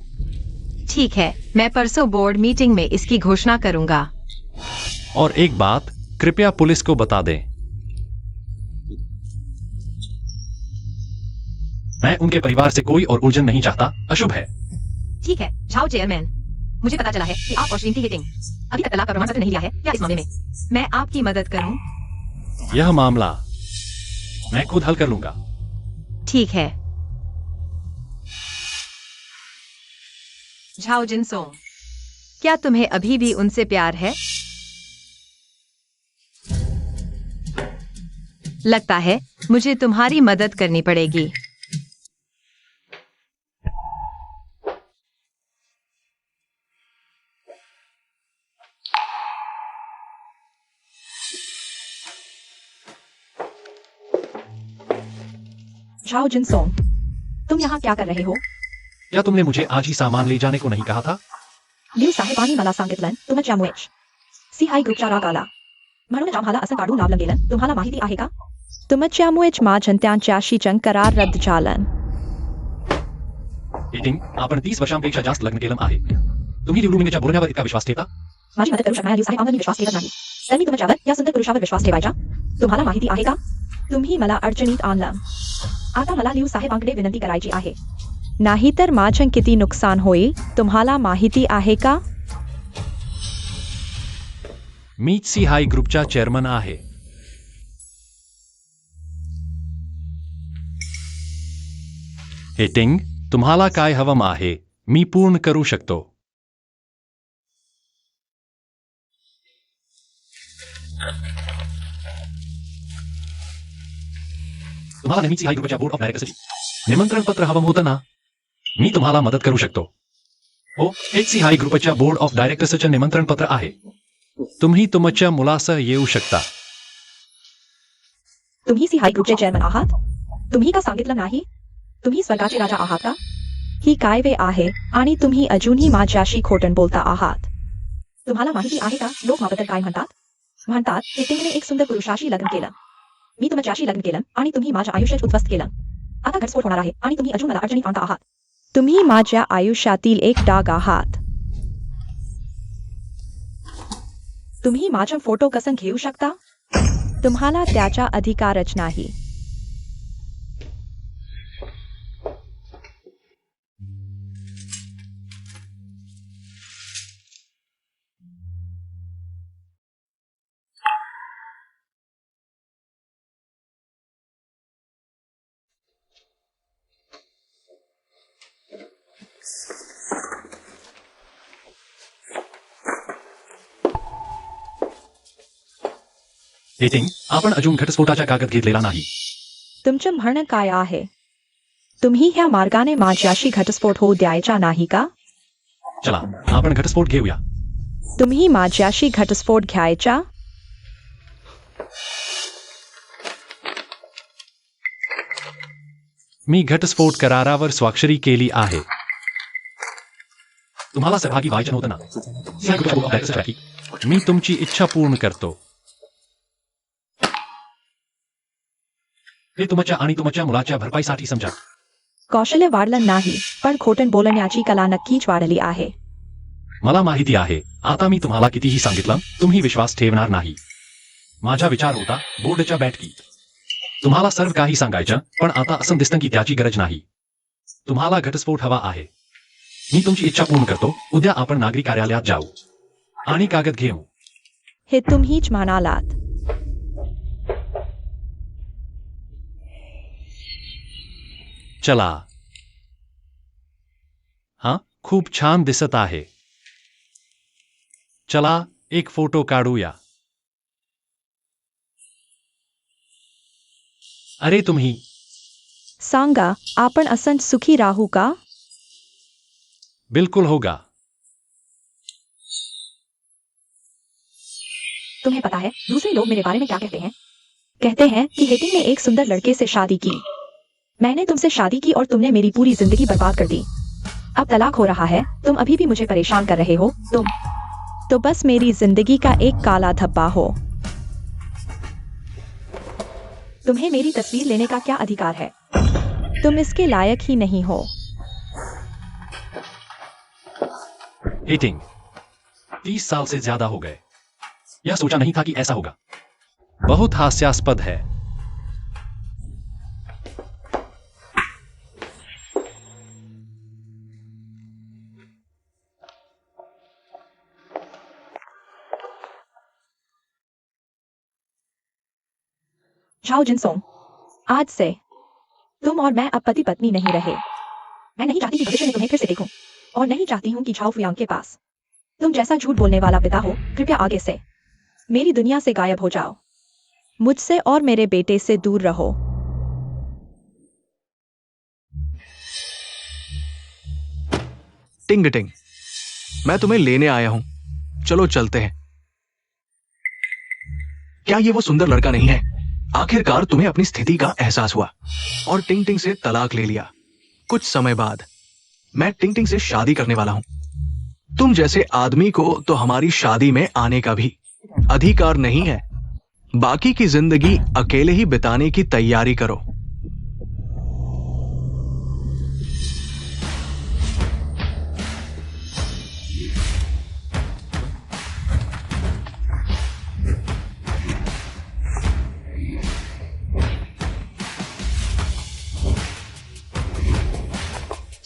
ठीक है, मैं परसों बोर्ड मीटिंग में इसकी घोषणा करूंगा। और एक बात, कृपया पुलिस को बता दें। मैं उनके परिवार से कोई और उलझन नहीं चाहता। अशुभ है। ठीक है झाओ चेयरमैन, मुझे पता चला है कि आप और श्रीमती हिटिंग अभी तक तलाक का प्रमाण पत्र नहीं लिया है। क्या इस मामले में मैं आपकी मदद करूं? यह मामला मैं खुद हल कर लूंगा। ठीक है। झाओ जिनसोंग, क्या तुम्हें अभी भी उनसे प्यार है? लगता है मुझे तुम्हारी मदद करनी पड़ेगी। झाओ जिनसोंग, तुम यहाँ क्या कर रहे हो? क्या तुमने मुझे आज ही सामान ले जाने को नहीं कहा था? लिव साहेबानी मला सांगितलं तुमच्या मुळेच सिहाई ग्रुपच्या रागाला म्हणून आम्हाला असं काढून लावलं गेलं। तुम्हाला माहिती आहे का? तुमच्यामुळेच माझं त्यांच्याशी करार रद्द झालं। मीटिंग, आपण 30 वर्षांपेक्षा जास्त लग्न केलं आहे। तुम्ही लिवलुमिंगच्या बोलण्यावर इतका विश्वास ठेवता? माझी मदत करू शकणाऱ्या लिव साहेबांवर मी विश्वास ठेवत नाही, तर मी तुमच्यावर या सुंदर पुरुषावर विश्वास ठेवायचा? तुम्हाला माहिती आहे का, तुम्ही मला अडचणीत आणलं। आता मला लिहू साहेबांकडे विनंती करायची आहे. नाहीतर माझं किती नुकसान होईल तुम्हाला माहिती आहे का? मीच सिहाई ग्रुपचा चेअरमन आहे. हेटिंग, तुम्हाला काय हवं आहे मी पूर्ण करू शकतो. तुम्हाला नेहमीच सिहाई ग्रुपच्या बोर्ड ऑफ डायरेक्टर्ससाठी निमंत्रण पत्र हवं होतं ना? मी तुम्हाला मदत करू शकतो. हो, हेच सिहाई ग्रुपच्या बोर्ड ऑफ डायरेक्टर्सचं निमंत्रण पत्र आहे. तुम्ही तुमच्या मुलासह येऊ शकता. तुम्ही सिहाई ग्रुपचे चेअरमन आहात? तुम्ही का सांगितलं नाही? तुम्ही स्वर्गाचे राजा आहात का? ही काय वे आहे आणि तुम्ही अजूनही माझ्याशी खोटं बोलता आहात. तुम्हाला माहिती आहे का लोक माझ्याबद्दल काय म्हणतात? म्हणतात हेटिंगने एक सुंदर पुरुषाशी लग्न केलं. मी तुमच्याशी लग्न केलं आणि तुम्ही माझ्या आयुष्यात उद्ध्वस्त केलं. आता घटस्फोट होणार आहे आणि तुम्ही अजून मला अडचणीत आणता आहात. तुम्ही माझ्या आयुष्यातील एक डाग आहात. तुम्ही माझा फोटो कसा घेऊ शकता? तुम्हाला त्याचा अधिकारच नाही. हेटिंग, आपण अजून घटस्फोटाचा कागद घेतलेला नाही. तुमचं म्हणणं काय आहे? तुम्ही ह्या मार्गाने माझ्याशी घटस्फोट होऊ द्यायचा नाही का? चला आपण घटस्फोट घेऊया. तुम्ही माझ्याशी घटस्फोट घ्यायचा? मी घटस्फोट करारावर स्वाक्षरी केली आहे. तुम्हाला सहभागी व्हायचं नव्हतं ना? सिहाई ग्रुपच्या बोर्ड ऑफ डायरेक्टर्ससाठी मी तुमची इच्छा पूर्ण करतो. हे तुमच्या आणि तुमच्या मुलाच्या भरपाईसाठी समजा. कौशल्य वाढलं नाही पण खोटं बोलण्याची कला नक्कीच वाढली आहे. मला माहिती आहे. आता मी तुम्हाला कितीही सांगितलं तुम्ही विश्वास ठेवणार नाही. माझा विचार होता बोर्डच्या बैठकीत तुम्हाला सर्व काही सांगायचं, पण आता असं दिसतं की त्याची गरज नाही. तुम्हाला घटस्फोट हवा आहे. मी तुमची इच्छा पूर्ण करतो. उद्या आपण नागरिक कार्यालयात जाऊ आणि कागद घेऊ. हे तुम्हीच म्हणालात. चला. हा खूप छान दिसत आहे. चला एक फोटो काढूया. अरे तुम्ही सांगा आपण असं सुखी राहू का? बिल्कुल होगा. तुम्हें पता है दूसरे लोग मेरे बारे में क्या कहते हैं? कहते हैं कि हेटिंग ने एक सुंदर लड़के से शादी की. मैंने तुमसे शादी की और तुमने मेरी पूरी जिंदगी बर्बाद कर दी. अब तलाक हो रहा है, तुम अभी भी मुझे परेशान कर रहे हो. तुम तो बस मेरी जिंदगी का एक काला धब्बा हो. तुम्हें मेरी तस्वीर लेने का क्या अधिकार है? तुम इसके लायक ही नहीं हो. हेटिंग 30 साल से ज्यादा हो गए. यह सोचा नहीं था कि ऐसा होगा. बहुत हास्यास्पद है. झाओ जिनसोंग, आज से तुम और मैं अब पति पत्नी नहीं रहे. मैं नहीं चाहती कि भविष्य में तुम्हें फिर से देखूं, और नहीं चाहती हूं कि झाओ फुयांग के पास तुम जैसा झूठ बोलने वाला पिता हो. कृपया आगे से मेरी दुनिया से गायब हो जाओ. मुझसे और मेरे बेटे से दूर रहो. टिंग टिंग, मैं तुम्हें लेने आया हूं. चलो चलते हैं. क्या ये वो सुंदर लड़का नहीं है? आखिरकार तुम्हें अपनी स्थिति का एहसास हुआ और टिंग टिंग से तलाक ले लिया. कुछ समय बाद मैं टिंग टिंग से शादी करने वाला हूं. तुम जैसे आदमी को तो हमारी शादी में आने का भी अधिकार नहीं है. बाकी की जिंदगी अकेले ही बिताने की तैयारी करो.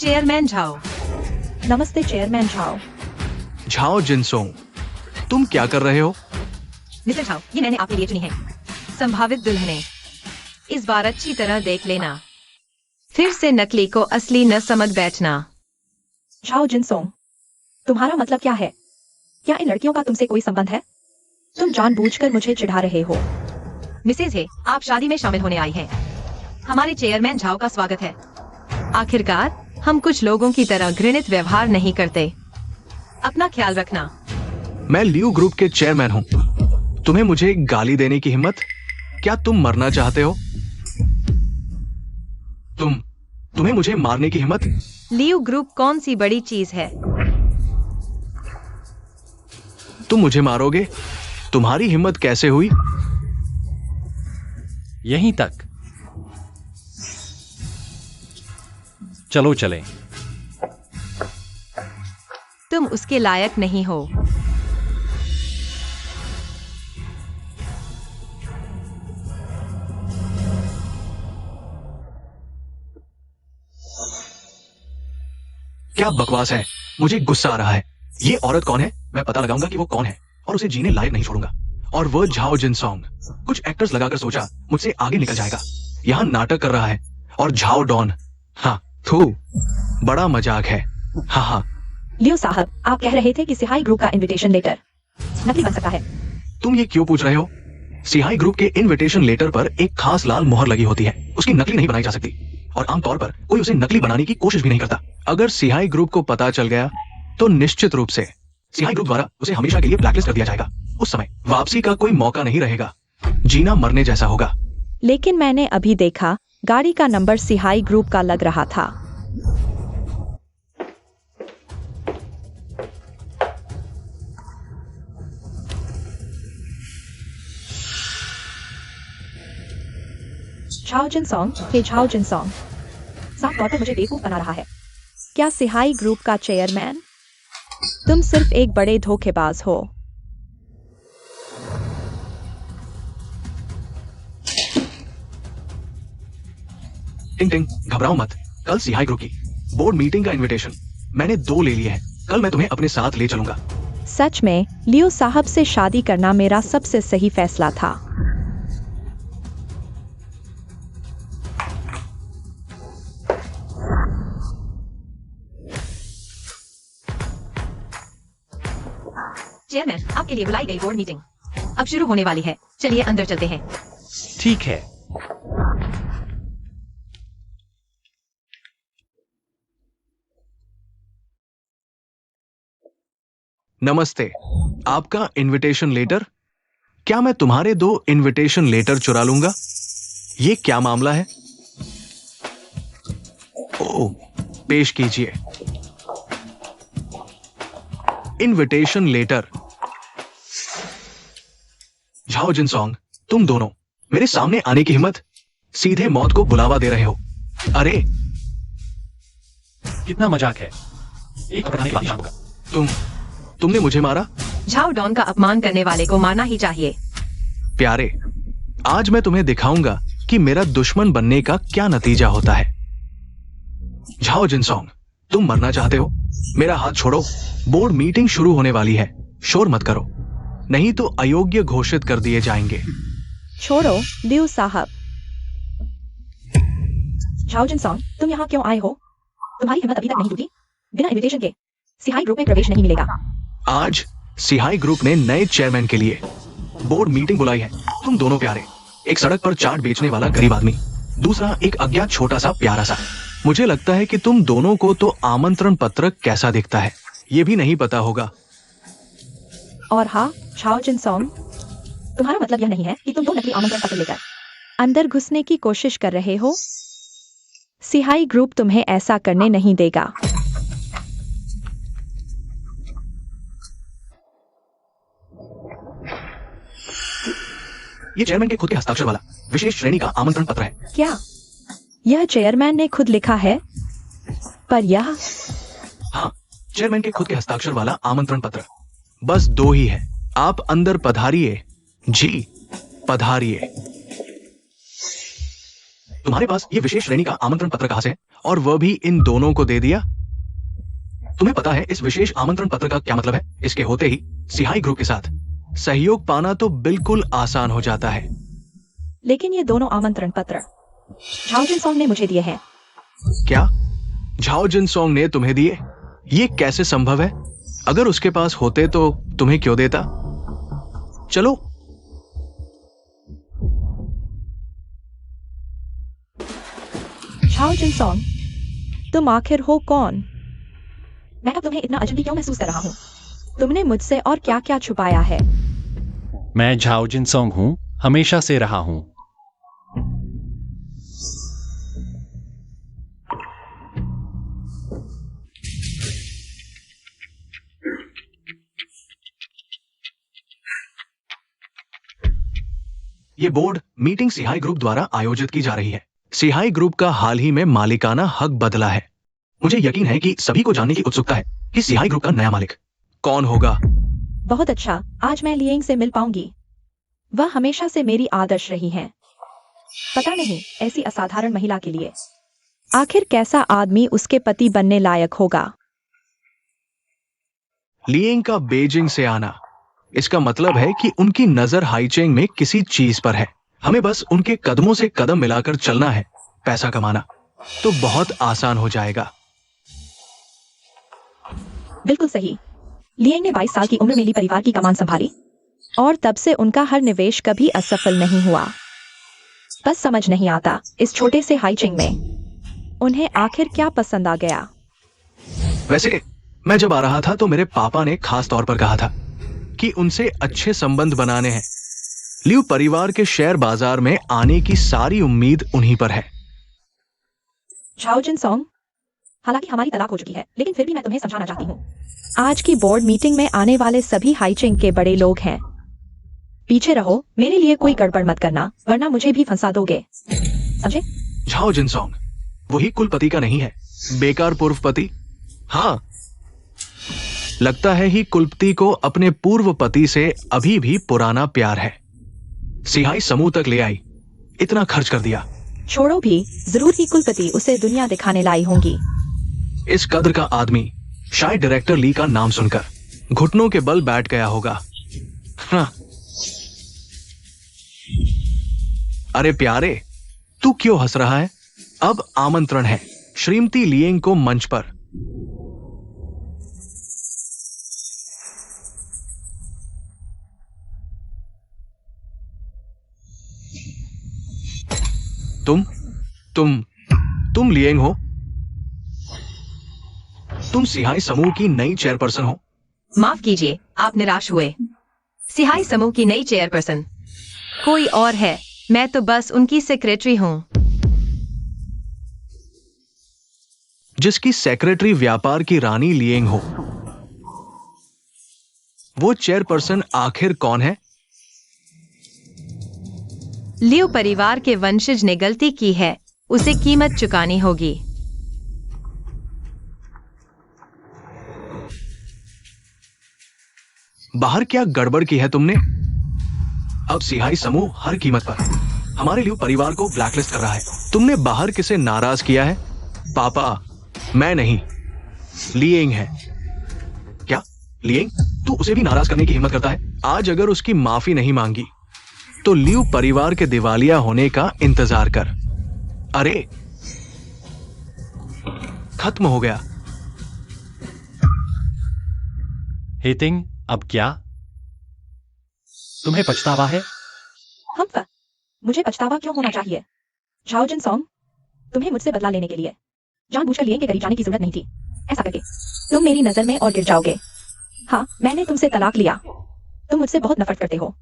Chairman Zhao. नमस्ते चेयरमैन झाओ। झाओ जिनसोंग, तुम क्या कर रहे हो? मिस्टर झाओ, ये मैंने आपके लिए चुनी है। संभावित दुल्हने, इस बार अच्छी तरह देख लेना, फिर से नकली को असली न समझ बैठना। झाओ जिनसोंग, तुम्हारा मतलब क्या है? क्या इन लड़कियों का तुमसे कोई संबंध है? तुम जानबूझकर मुझे चिढ़ा रहे हो। मिसेज है, आप शादी में शामिल होने आई हैं। हमारे चेयरमैन झाओ का स्वागत है। आखिरकार हम कुछ लोगों की तरह घृणित व्यवहार नहीं करते। अपना ख्याल रखना। मैं लियू ग्रुप के चेयरमैन हूं। तुम्हें मुझे गाली देने की हिम्मत? क्या तुम मरना चाहते हो? तुम्हें मुझे मारने की हिम्मत? लियू ग्रुप कौन सी बड़ी चीज है? तुम मुझे मारोगे? तुम्हारी हिम्मत कैसे हुई? यहीं तक। चलो चलें। तुम उसके लायक नहीं हो। क्या बकवास है? मुझे गुस्सा आ रहा है। ये औरत कौन है? मैं पता लगाऊंगा कि वो कौन है और उसे जीने लायक नहीं छोड़ूंगा। और वो झाओ जिनसोंग, कुछ एक्टर्स लगाकर सोचा मुझसे आगे निकल जाएगा। यहाँ नाटक कर रहा है। और झाओ डॉन, हाँ थू, बड़ा मजाक है। हाँ हाँ। लियो साहब, आप कह रहे थे कि सिहाई ग्रुप का इनविटेशन लेटर नकली बन सकता है। तुम ये क्यों पूछ रहे हो? सिहाई ग्रुप के इनविटेशन लेटर पर एक खास लाल मोहर लगी होती है। उसकी नकली नहीं बनाई जा सकती और आमतौर पर कोई उसे नकली बनाने की कोशिश भी नहीं करता। अगर सिहाई ग्रुप को पता चल गया तो निश्चित रूप से सिहाई ग्रुप द्वारा उसे हमेशा के लिए ब्लैकलिस्ट कर दिया जाएगा। उस समय वापसी का कोई मौका नहीं रहेगा। जीना मरने जैसा होगा। लेकिन मैंने अभी देखा गाड़ी का नंबर सिहाई ग्रुप का लग रहा था। झाओ जिनसोंग, हे झाओ जिनसोंग, साफ तौर पर मुझे बेवकूफ बना रहा है। क्या सिहाई ग्रुप का चेयरमैन? तुम सिर्फ एक बड़े धोखेबाज हो। टिंग टिंग, घबराओ मत। कल सिहाई ग्रुप की बोर्ड मीटिंग का इनविटेशन मैंने 2 ले लिए हैं। कल मैं तुम्हें अपने साथ ले चलूंगा। सच में लियो साहब से शादी करना मेरा सबसे सही फैसला था। चेयरमैन, आपके लिए बुलाई गई बोर्ड मीटिंग अब शुरू होने वाली है। चलिए अंदर चलते हैं। ठीक है। नमस्ते। आपका इनविटेशन लेटर? क्या मैं तुम्हारे 2 इनविटेशन लेटर चुरा लूंगा? ये क्या मामला है? ओ, पेश कीजिए। Invitation letter. झाओ जिनसोंग, तुम दोनों मेरे सामने आने की हिम्मत? सीधे मौत को बुलावा दे रहे हो। अरे कितना मजाक है। एक पकड़ने के बाद शाम का। तुमने मुझे मारा? झाओ डॉन का अपमान करने वाले को मारना ही चाहिए। प्यारे, आज मैं तुम्हें दिखाऊंगा कि मेरा दुश्मन बनने का क्या नतीजा होता है। झाओ जिनसोंग, तुम मरना चाहते हो? मेरा हाथ छोड़ो। बोर्ड मीटिंग शुरू होने वाली है। शोर मत करो, नहीं तो अयोग्य घोषित कर दिए जाएंगे। छोड़ो लियो साहब। झाओ जिनसोंग, तुम यहाँ क्यों आए हो? तुम्हारी हिम्मत अभी तक नहीं टूटी? बिना इनविटेशन के सिहाई ग्रुप में प्रवेश नहीं मिलेगा। आज सिहाई ग्रुप ने नए चेयरमैन के लिए बोर्ड मीटिंग बुलाई है। तुम दोनों प्यारे, एक सड़क पर चाट बेचने वाला गरीब आदमी, दूसरा एक अज्ञात छोटा सा प्यारा सा। मुझे लगता है कि तुम दोनों को तो आमंत्रण पत्र कैसा दिखता है ये भी नहीं पता होगा। और हाँ झाओ जिनसोंग, तुम्हारा मतलब यह नहीं है कि तुम 2 नकली आमंत्रण पत्र लेकर अंदर घुसने की कोशिश कर रहे हो? सिहाई ग्रुप तुम्हें ऐसा करने नहीं देगा। ये चेयरमैन के खुद के हस्ताक्षर वाला विशेष श्रेणी का आमंत्रण पत्र है। क्या यह चेयरमैन ने खुद लिखा है? पर यह हाँ, चेयरमैन के खुद के हस्ताक्षर वाला आमंत्रण पत्र। बस 2 ही है। आप अंदर पधारिए। जी पधारिए। तुम्हारे पास ये विशेष श्रेणी का आमंत्रण पत्र कहां से है, और वह भी इन दोनों को दे दिया? तुम्हें पता है इस विशेष आमंत्रण पत्र का क्या मतलब है? इसके होते ही सिहाई ग्रुप के साथ सहयोग पाना तो बिल्कुल आसान हो जाता है। लेकिन ये दोनों आमंत्रण पत्र झाओ जिनसोंग ने मुझे दिए हैं। क्या झाओ जिनसोंग ने तुम्हें दिए? ये कैसे संभव है? अगर उसके पास होते तो तुम्हें क्यों देता? चलो। झाओ जिनसोंग, तुम आखिर हो कौन? मैं अब तुम्हें इतना अजनबी क्यों महसूस कर रहा हूँ? तुमने मुझसे और क्या क्या छुपाया है? मैं झाओ जिनसोंग हूं, हमेशा से रहा हूं। ये बोर्ड मीटिंग सिहाई ग्रुप द्वारा आयोजित की जा रही है। सिहाई ग्रुप का हाल ही में मालिकाना हक बदला है। मुझे यकीन है कि सभी को जानने की उत्सुकता है कि सिहाई ग्रुप का नया मालिक कौन होगा। बहुत अच्छा, आज मैं लिएंग से मिल पाऊंगी। वह हमेशा से मेरी आदर्श रही हैं। पता नहीं ऐसी असाधारण महिला के लिए आखिर कैसा आदमी उसके पति बनने लायक होगा। लिएंग का बीजिंग से आना, इसका मतलब है कि उनकी नजर हाईचेंग में किसी चीज पर है। हमें बस उनके कदमों से कदम मिलाकर चलना है। पैसा कमाना तो बहुत आसान हो जाएगा। बिल्कुल सही। लिएंग ने 22 साल की उम्र में ली परिवार की कमान संभाली और तब से उनका हर निवेश कभी असफल नहीं हुआ। बस समझ नहीं आता इस छोटे से हाईचिंग में उन्हें आखिर क्या पसंद आ गया। वैसे मैं जब आ रहा था तो मेरे पापा ने खास तौर पर कहा था कि उनसे अच्छे संबंध बनाने हैं। लियू परिवार के शेयर बाजार में आने की सारी उम्मीद उन्हीं पर है। झाओ जिनसोंग, हालांकि हमारी तलाक हो चुकी है, लेकिन फिर भी मैं तुम्हें समझाना चाहती हूँ। आज की बोर्ड मीटिंग में आने वाले सभी हाईचिंग के बड़े लोग हैं। पीछे रहो, मेरे लिए कोई गड़बड़ मत करना, वरना मुझे भी फंसा दोगे, समझे? झाओ जिनसोंग वही कुलपति का नहीं है, बेकार पूर्वपति। हाँ, लगता है ही कुलपति को अपने पूर्व पति से अभी भी पुराना प्यार है। सिहाई समूह तक ले आई, इतना खर्च कर दिया। छोड़ो भी, जरूर ही कुलपति उसे दुनिया दिखाने लाई होंगी। इस कद्र का आदमी शायद डायरेक्टर ली का नाम सुनकर घुटनों के बल बैठ गया होगा। हाँ। अरे प्यारे, तू क्यों हंस रहा है? अब आमंत्रण है श्रीमती लिएंग को मंच पर। तुम लिएंग हो? तुम सिहाई समूह की नई चेयरपर्सन हो? माफ कीजिए, आप निराश हुए। सिहाई समूह की नई चेयरपर्सन कोई और है, मैं तो बस उनकी सेक्रेटरी हूँ। जिसकी सेक्रेटरी व्यापार की रानी लिएंग हो, वो चेयरपर्सन आखिर कौन है? लियू परिवार के वंशज ने गलती की है, उसे कीमत चुकानी होगी। बाहर क्या गड़बड़ की है तुमने? अब सिहाई समूह हर कीमत पर हमारे लियू परिवार को ब्लैकलिस्ट कर रहा है। तुमने बाहर किसे नाराज किया है? पापा, मैं नहीं, लिएंग है। क्या लिएंग? तू उसे भी नाराज करने की हिम्मत करता है? आज अगर उसकी माफी नहीं मांगी तो लियू परिवार के दिवालिया होने का इंतजार कर। अरे खत्म हो गया। हेटिंग, अब क्या? तुम्हें पछतावा है? मुझे पछतावा क्यों होना चाहिए? झाओ जिनसोंग, तुम्हें मुझसे बदला लेने के लिए जानबूझकर लिएंग के करीब जाने की जरूरत नहीं थी। ऐसा करके तुम मेरी नजर में और गिर जाओगे। हाँ, मैंने तुमसे तलाक लिया। तुम मुझसे बहुत नफरत करते हो,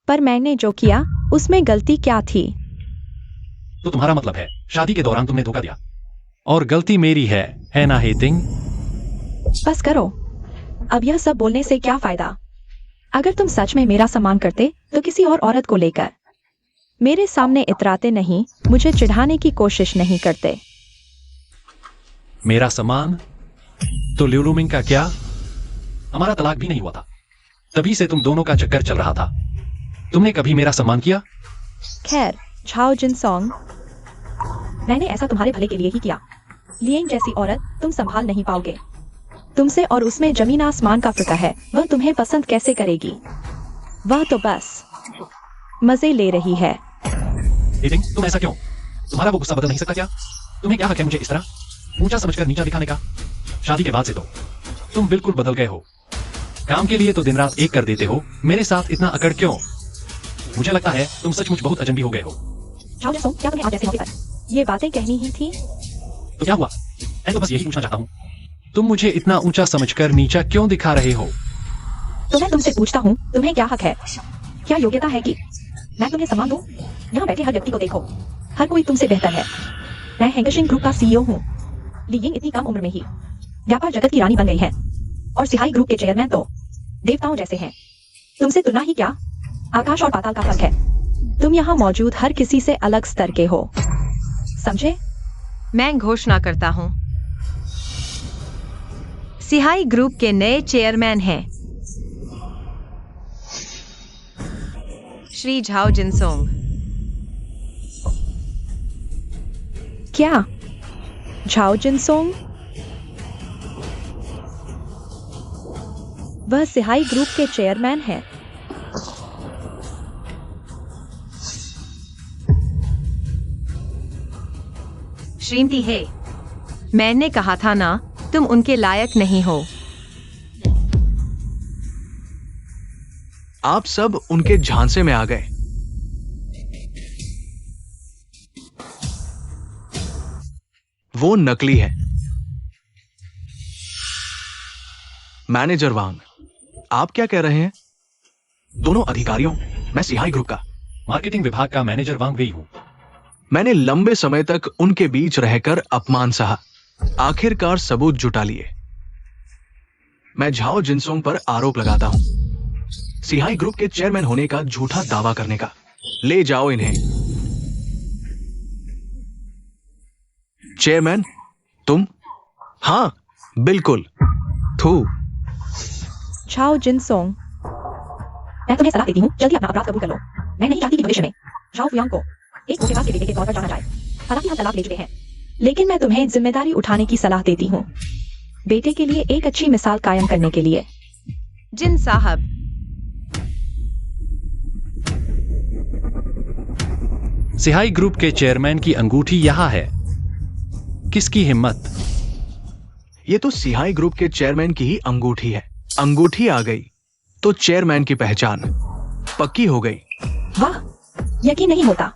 पर मैंने जो किया उसमें गलती क्या थी? तो तुम्हारा मतलब है शादी के दौरान तुमने धोखा दिया और गलती मेरी है ना हेटिंग? बस करो, अब यह सब बोलने से क्या फायदा? अगर तुम सच में मेरा सम्मान करते तो किसी और औरत को लेकर मेरे सामने इतराते नहीं, मुझे चिढ़ाने की कोशिश नहीं करते। मेरा सम्मान? तो लियू लूमिंग का क्या? हमारा तलाक भी नहीं हुआ था, तभी से तुम दोनों का चक्कर चल रहा था। तुमने कभी मेरा सम्मान किया? खैर, झाओ जिनसोंग, मैंने ऐसा तुम्हारे भले के लिए ही किया। लिएंग जैसी औरत तुम संभाल नहीं पाओगे। तुमसे और उसमें जमीन आसमान का फर्क है। वह तुम्हें पसंद कैसे करेगी? वह तो बस मजे ले रही है। एटिंग, तुम ऐसा क्यों? तुम्हारा वो गुस्सा बदल नहीं सकता क्या? तुम्हें क्या हक है मुझे इस तरह ऊंचा समझकर नीचा दिखाने का? शादी के बाद से तो तुम बिल्कुल बदल गए हो। काम के लिए तो दिन रात एक कर देते हो, मेरे साथ इतना अकड़ क्यों? मुझे लगता है तुम सचमुच बहुत अजनबी हो गए हो। जाओ जसो, क्या तुम्हें आज जैसे मौके पर ये बातें कहनी ही थी? तो क्या हुआ? मैं तो बस यही पूछना चाहता हूँ, तुम मुझे इतना ऊंचा समझकर नीचा क्यों दिखा रहे हो? तो मैं तुमसे पूछता हूँ, तुम्हें क्या हक है? क्या योग्यता है कि मैं तुम्हें सम्मान दूं? यहाँ बैठे हर व्यक्ति को देखो, हर कोई तुमसे बेहतर है। मैं हेंगशिंग ग्रुप का सीईओ हूँ। लियिंग इतनी कम उम्र में ही व्यापार जगत की रानी बन गई है और सिहाई ग्रुप के चेयरमैन तो देवताओं जैसे हैं। तुमसे तुलना ही क्या, आकाश और पाताल का फर्क है। तुम यहाँ मौजूद हर किसी से अलग स्तर के हो, समझे? मैं घोषणा करता हूँ, सिहाई ग्रुप के नए चेयरमैन हैं श्री झाओ जिनसोंग। क्या झाओ जिनसोंग? वह सिहाई ग्रुप के चेयरमैन हैं। श्रीमती हे, मैंने कहा था ना, तुम उनके लायक नहीं हो। आप सब उनके झांसे में आ गए। वो नकली है। मैनेजर वांग, आप क्या कह रहे हैं? दोनों अधिकारियों, मैं सिहाई ग्रुप का मार्केटिंग विभाग का मैनेजर वांग वेई हूँ। मैंने लंबे समय तक उनके बीच रहकर अपमान सहा, आखिरकार सबूत जुटा लिए। मैं झाओ जिनसोंग पर आरोप लगाता हूं, सिहाई ग्रुप के चेयरमैन होने का झूठा दावा करने का। ले जाओ इन्हें। चेयरमैन, तुम? हाँ, बिल्कुल। थू। झाओ जिनसोंग, मैं तुम्हें सलाह देती हूँ, जल्दी अपना अपराध कबूल कर लो। मैं नहीं चाहती कि भविष्य में झाओ फुयांग को एक धोखेबाज के बेटे के तौर पर जाना जाए। हालांकि हम तलाक ले चुके हैं, लेकिन मैं तुम्हें जिम्मेदारी उठाने की सलाह देती हूँ, बेटे के लिए एक अच्छी मिसाल कायम करने के लिए। जिन साहब, सिहाई ग्रुप के चेयरमैन की अंगूठी यहाँ है। किसकी हिम्मत? ये तो सिहाई ग्रुप के चेयरमैन की ही अंगूठी है। अंगूठी आ गई तो चेयरमैन की पहचान पक्की हो गई। वाह, यकीन नहीं होता।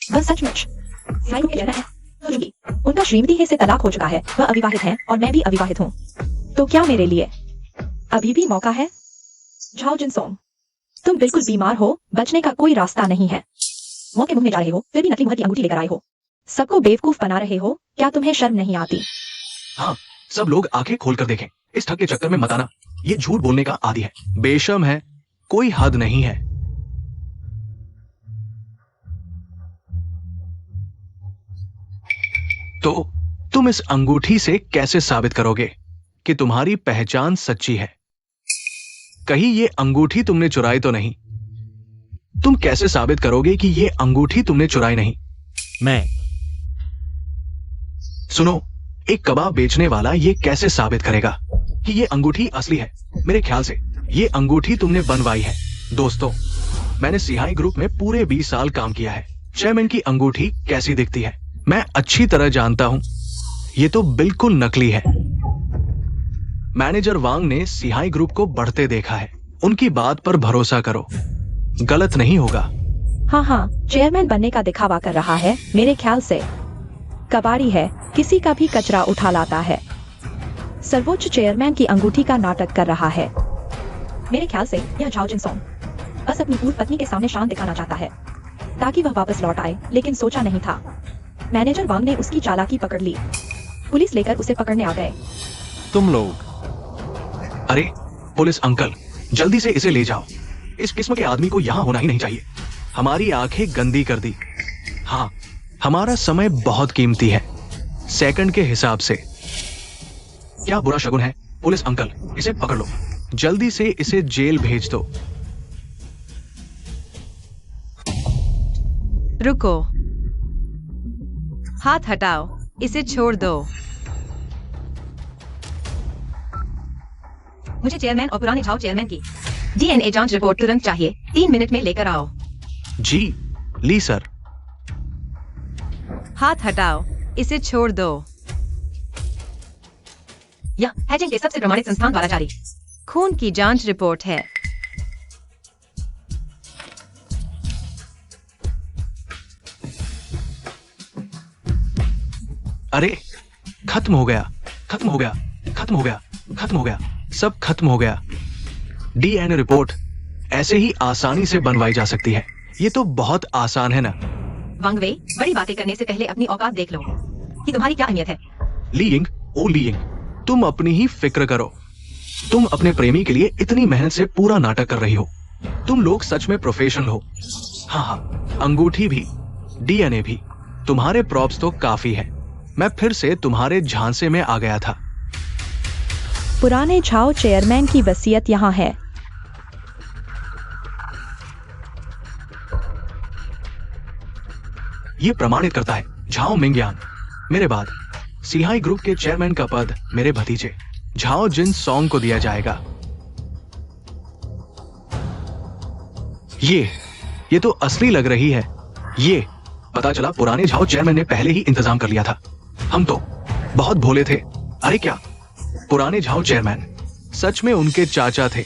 वह सचमुच सिहाई ग्रुप के चेयरमैन है। हो चुकी। उनका श्रीमती हे से तलाक हो चुका है। वह अविवाहित हैं और मैं भी अविवाहित हूँ। तो क्या मेरे लिए अभी भी मौका है? झाओ जिनसोंग, तुम बिल्कुल बीमार हो, बचने का कोई रास्ता नहीं है। मौत के मुंह में जा रहे हो, फिर भी नकली मुहर की अंगूठी लेकर आए हो। सबको बेवकूफ बना रहे हो। क्या तुम्हें शर्म नहीं आती? हाँ, सब लोग आंखें खोलकर देखें। इस ठग के चक्कर में मत आना। ये झूठ बोलने का आदी है, बेशर्म है, कोई हद नहीं है। तो तुम इस अंगूठी से कैसे साबित करोगे कि तुम्हारी पहचान सच्ची है? कहीं ये अंगूठी तुमने चुराई तो नहीं? तुम कैसे साबित करोगे कि ये अंगूठी तुमने चुराई नहीं? मैं सुनो, एक कबाब बेचने वाला ये कैसे साबित करेगा कि ये अंगूठी असली है? मेरे ख्याल से ये अंगूठी तुमने बनवाई है। दोस्तों, मैंने सिहाई ग्रुप में पूरे 20 साल काम किया है। चेयरमैन की अंगूठी कैसी दिखती है मैं अच्छी तरह जानता हूं। ये तो बिल्कुल नकली है। मैनेजर वांग ने सिहाई ग्रुप को बढ़ते देखा है। उनकी बात पर भरोसा करो, गलत नहीं होगा। हाँ, चेयरमैन बनने का दिखावा कर रहा है। मेरे ख्याल से कबाड़ी है, किसी का भी कचरा उठा लाता है। सर्वोच्च चेयरमैन की अंगूठी का नाटक कर रहा है। मेरे ख्याल से यह झाओ जिनसोंग बस अपनी पूर्व पत्नी के सामने शान दिखाना चाहता है ताकि वह वापस लौट आए, लेकिन सोचा नहीं था मैनेजर वांग ने उसकी चालाकी पकड़ ली। पुलिस लेकर उसे पकड़ने आ गए। तुम लोग? अरे पुलिस अंकल, जल्दी से इसे ले जाओ। इस किस्म के आदमी को यहां होना ही नहीं चाहिए। हमारी आंखें गंदी कर दी। हाँ, हमारा समय बहुत कीमती है, सेकंड के हिसाब से। क्या बुरा शगुन है? पुलिस अंकल, इसे पकड़ लो, जल्दी से इसे जेल भेज दो। रुको। हाथ हटाओ, इसे छोड़ दो। मुझे चेयरमैन और पुराने झाओ चेयरमैन की डीएनए जांच रिपोर्ट तुरंत चाहिए। 3 मिनट में लेकर आओ। जी ली सर। हाथ हटाओ, इसे छोड़ दो। यह हैजिंग के सबसे प्रमाणित संस्थान द्वारा जारी खून की जांच रिपोर्ट है। अरे खत्म हो गया, खत्म हो गया, खत्म हो गया, खत्म हो गया, सब खत्म हो गया। डीएनए रिपोर्ट ऐसे ही आसानी से बनवाई जा सकती है। ये तो बहुत आसान है ना। वांगवे, बड़ी बातें करने से पहले अपनी औकात देख लो कि तुम्हारी क्या अहमियत है। लीइंग, ओ लीइंग, तुम अपनी ही फिक्र करो। तुम अपने प्रेमी के लिए इतनी मेहनत से पूरा नाटक कर रही हो। तुम लोग सच में प्रोफेशनल हो। हाँ हाँ, अंगूठी भी, डीएनए भी, तुम्हारे प्रॉप्स तो काफी है। मैं फिर से तुम्हारे झांसे में आ गया था। पुराने झाओ चेयरमैन की वसीयत यहाँ है। ये प्रमाणित करता है झाओ मिंगयांग मेरे बाद सिहाई ग्रुप के चेयरमैन का पद मेरे भतीजे झाओ जिन सॉन्ग को दिया जाएगा। ये तो असली लग रही है। ये पता चला पुराने झाओ चेयरमैन ने पहले ही इंतजाम कर लिया था। हम तो बहुत भोले थे। अरे क्या, पुराने झाओ चेयरमैन सच में उनके चाचा थे।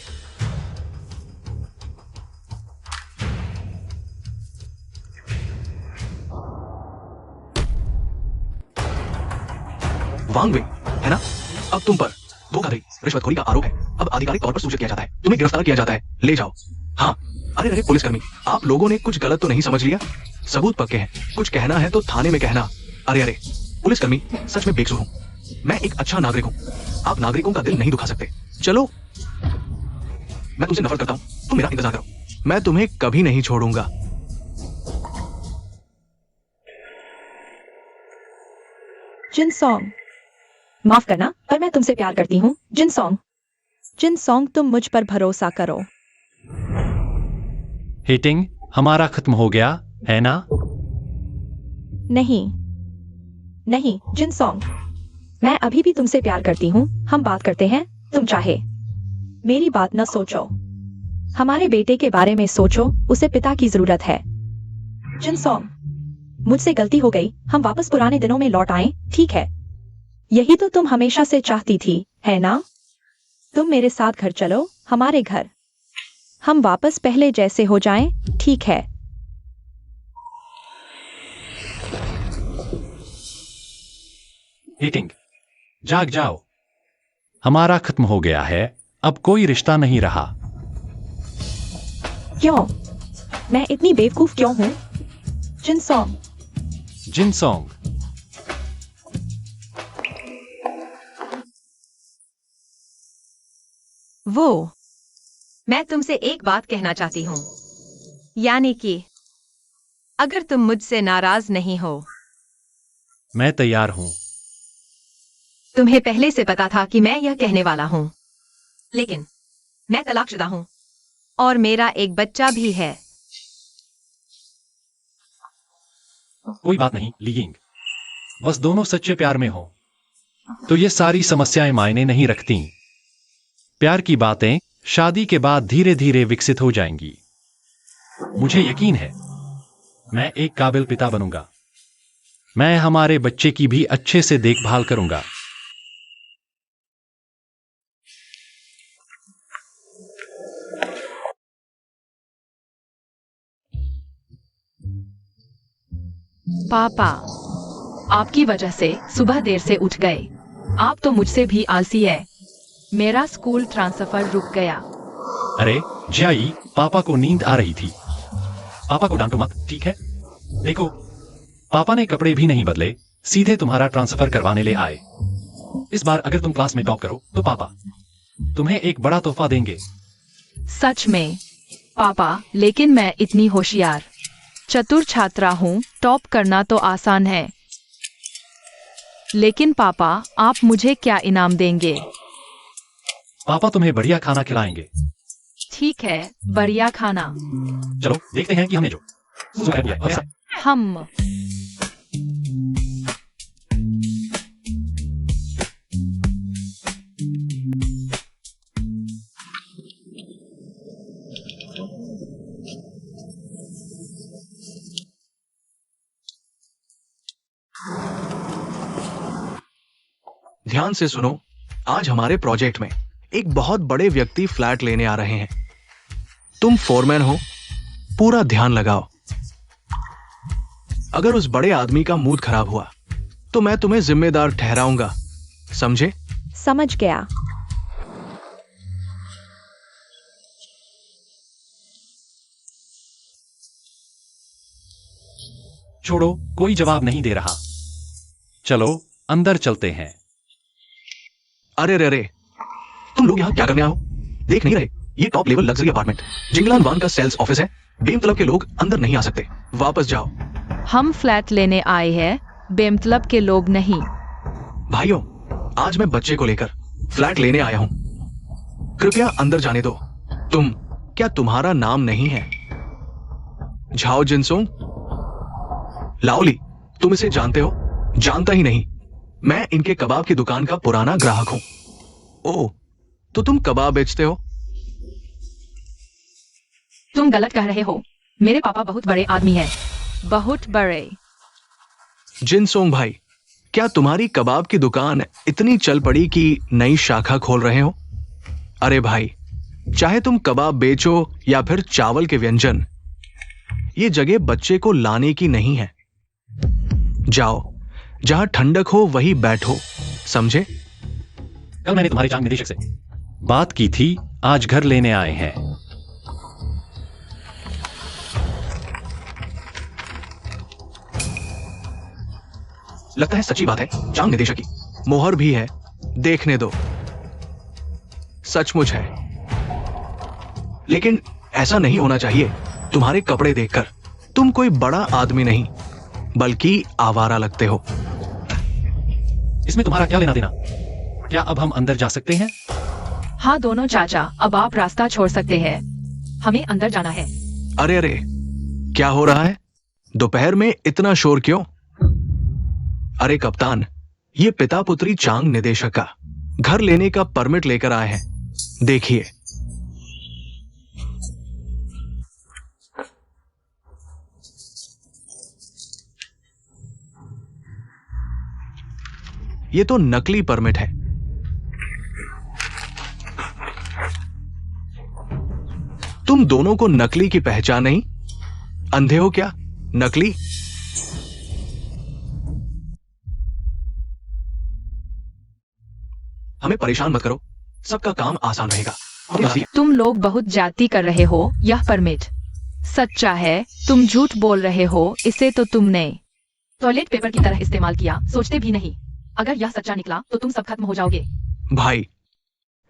वांगवे, है ना? अब तुम पर धोखाधड़ी, रिश्वतखोरी का आरोप है। अब आधिकारिक तौर पर सूचित किया जाता है। तुम्हें गिरफ्तार किया जाता है। ले जाओ। हाँ, अरे अरे पुलिसकर्मी, आप लोगों ने कुछ गलत तो नहीं समझ लिया? सबूत पक्के हैं। कुछ कहना है तो थाने में कहना। अरे अरे पुलिसकर्मी, सच में बेकसूर हूं। मैं एक अच्छा नागरिक हूं। आप नागरिकों का दिल नहीं दुखा सकते। चलो, मैं तुमसे नफरत करता हूं। तुम मेरा इंतजार करो। मैं तुम्हें कभी नहीं छोड़ूंगा। जिनसोंग, माफ करना पर मैं तुमसे प्यार करती हूँ। जिनसोंग, जिनसोंग तुम मुझ पर भरोसा करो। हीटिंग हमारा खत्म हो गया है ना? नहीं नहीं जिनसोंग, मैं अभी भी तुमसे प्यार करती हूँ। हम बात करते हैं। तुम चाहे मेरी बात न सोचो। हमारे बेटे के बारे में सोचो। उसे पिता की जरूरत है। जिनसोंग, मुझसे गलती हो गई। हम वापस पुराने दिनों में लौट आए, ठीक है? यही तो तुम हमेशा से चाहती थी, है ना? तुम मेरे साथ घर चलो, हमारे घर। हम वापस पहले जैसे हो जाएं, ठीक है? हीटिंग, जाग जाओ। हमारा खत्म हो गया है। अब कोई रिश्ता नहीं रहा। क्यों? मैं इतनी बेवकूफ क्यों हूं? जिनसोंग, जिनसोंग, वो, मैं तुमसे एक बात कहना चाहती हूँ। यानी कि अगर तुम मुझसे नाराज नहीं हो। मैं तैयार हूं। तुम्हें पहले से पता था कि मैं यह कहने वाला हूँ, लेकिन मैं तलाकशुदा हूँ। और मेरा एक बच्चा भी है। कोई बात नहीं लीइंग, बस दोनों सच्चे प्यार में हो तो ये सारी समस्याएं मायने नहीं रखती। प्यार की बातें शादी के बाद धीरे धीरे विकसित हो जाएंगी। मुझे यकीन है मैं एक काबिल पिता बनूंगा। मैं हमारे बच्चे की भी अच्छे से देखभाल करूंगा। पापा, आपकी वजह से सुबह देर से उठ गए। आप तो मुझसे भी आलसी है। मेरा स्कूल ट्रांसफर रुक गया। अरे जियाई, पापा को नींद आ रही थी। पापा को डांटो मत, ठीक है? देखो, पापा ने कपड़े भी नहीं बदले, सीधे तुम्हारा ट्रांसफर करवाने ले आए। इस बार अगर तुम क्लास में टॉप करो तो पापा तुम्हें एक बड़ा तोहफा देंगे। सच में पापा, लेकिन मैं इतनी होशियार चतुर छात्रा हूँ। टॉप करना तो आसान है, लेकिन पापा आप मुझे क्या इनाम देंगे? पापा तुम्हें बढ़िया खाना खिलाएंगे। ठीक है, बढ़िया खाना। चलो देखते हैं कि हमने जो सुबह किया है। हम ध्यान से सुनो, आज हमारे प्रोजेक्ट में एक बहुत बड़े व्यक्ति फ्लैट लेने आ रहे हैं। तुम फोरमैन हो, पूरा ध्यान लगाओ। अगर उस बड़े आदमी का मूड खराब हुआ तो मैं तुम्हें जिम्मेदार ठहराऊंगा, समझे? समझ गया। छोड़ो, कोई जवाब नहीं दे रहा। चलो अंदर चलते हैं। अरे रे रे, तुम लोग यहाँ क्या करने आओ? देख नहीं रहे? ये टॉप लेवल लग्जरी अपार्टमेंट जिंगलान वान का सेल्स ऑफिस है। बेमतलब के लोग अंदर नहीं आ सकते। वापस जाओ। हम फ्लैट लेने आए हैं, बेमतलब के लोग नहीं। भाइयों, आज मैं बच्चे को लेकर फ्लैट लेने आया हूं। कृपया अंदर जाने दो। क्या तुम्हारा नाम नहीं है झाओ जिनसोंग? लाओली, तुम इसे जानते हो? जानता ही नहीं। मैं इनके कबाब की दुकान का पुराना ग्राहक हूं। ओह, तो तुम कबाब बेचते हो? तुम गलत कह रहे हो। मेरे पापा बहुत बड़े आदमी हैं। बहुत बड़े। जिनसोंग भाई, क्या तुम्हारी कबाब की दुकान इतनी चल पड़ी कि नई शाखा खोल रहे हो? अरे भाई, चाहे तुम कबाब बेचो या फिर चावल के व्यंजन, ये जगह बच्चे को लाने की नहीं है। जाओ, जहां ठंडक हो वहीं बैठो, समझे? कल मैंने तुम्हारे चांग निदेशक से बात की थी, आज घर लेने आए हैं। लगता है सच्ची बात है। चांग निदेशक की मोहर भी है, देखने दो। सचमुच है, लेकिन ऐसा नहीं होना चाहिए। तुम्हारे कपड़े देखकर तुम कोई बड़ा आदमी नहीं बल्कि आवारा लगते हो। इसमें तुम्हारा क्या लेना देना? क्या अब हम अंदर जा सकते हैं? हाँ दोनों चाचा, अब आप रास्ता छोड़ सकते हैं। हमें अंदर जाना है। अरे अरे, क्या हो रहा है? दोपहर में इतना शोर क्यों? अरे कप्तान, ये पिता पुत्री चांग निदेशक का घर लेने का परमिट लेकर आए हैं। देखिए। ये तो नकली परमिट है। तुम दोनों को नकली की पहचान नहीं? अंधे हो क्या? नकली? हमें परेशान मत करो, सबका काम आसान रहेगा। तुम लोग बहुत जाति कर रहे हो। यह परमिट सच्चा है, तुम झूठ बोल रहे हो। इसे तो तुमने टॉयलेट पेपर की तरह इस्तेमाल किया, सोचते भी नहीं। अगर यह सच्चा निकला तो तुम सब खत्म हो जाओगे। भाई,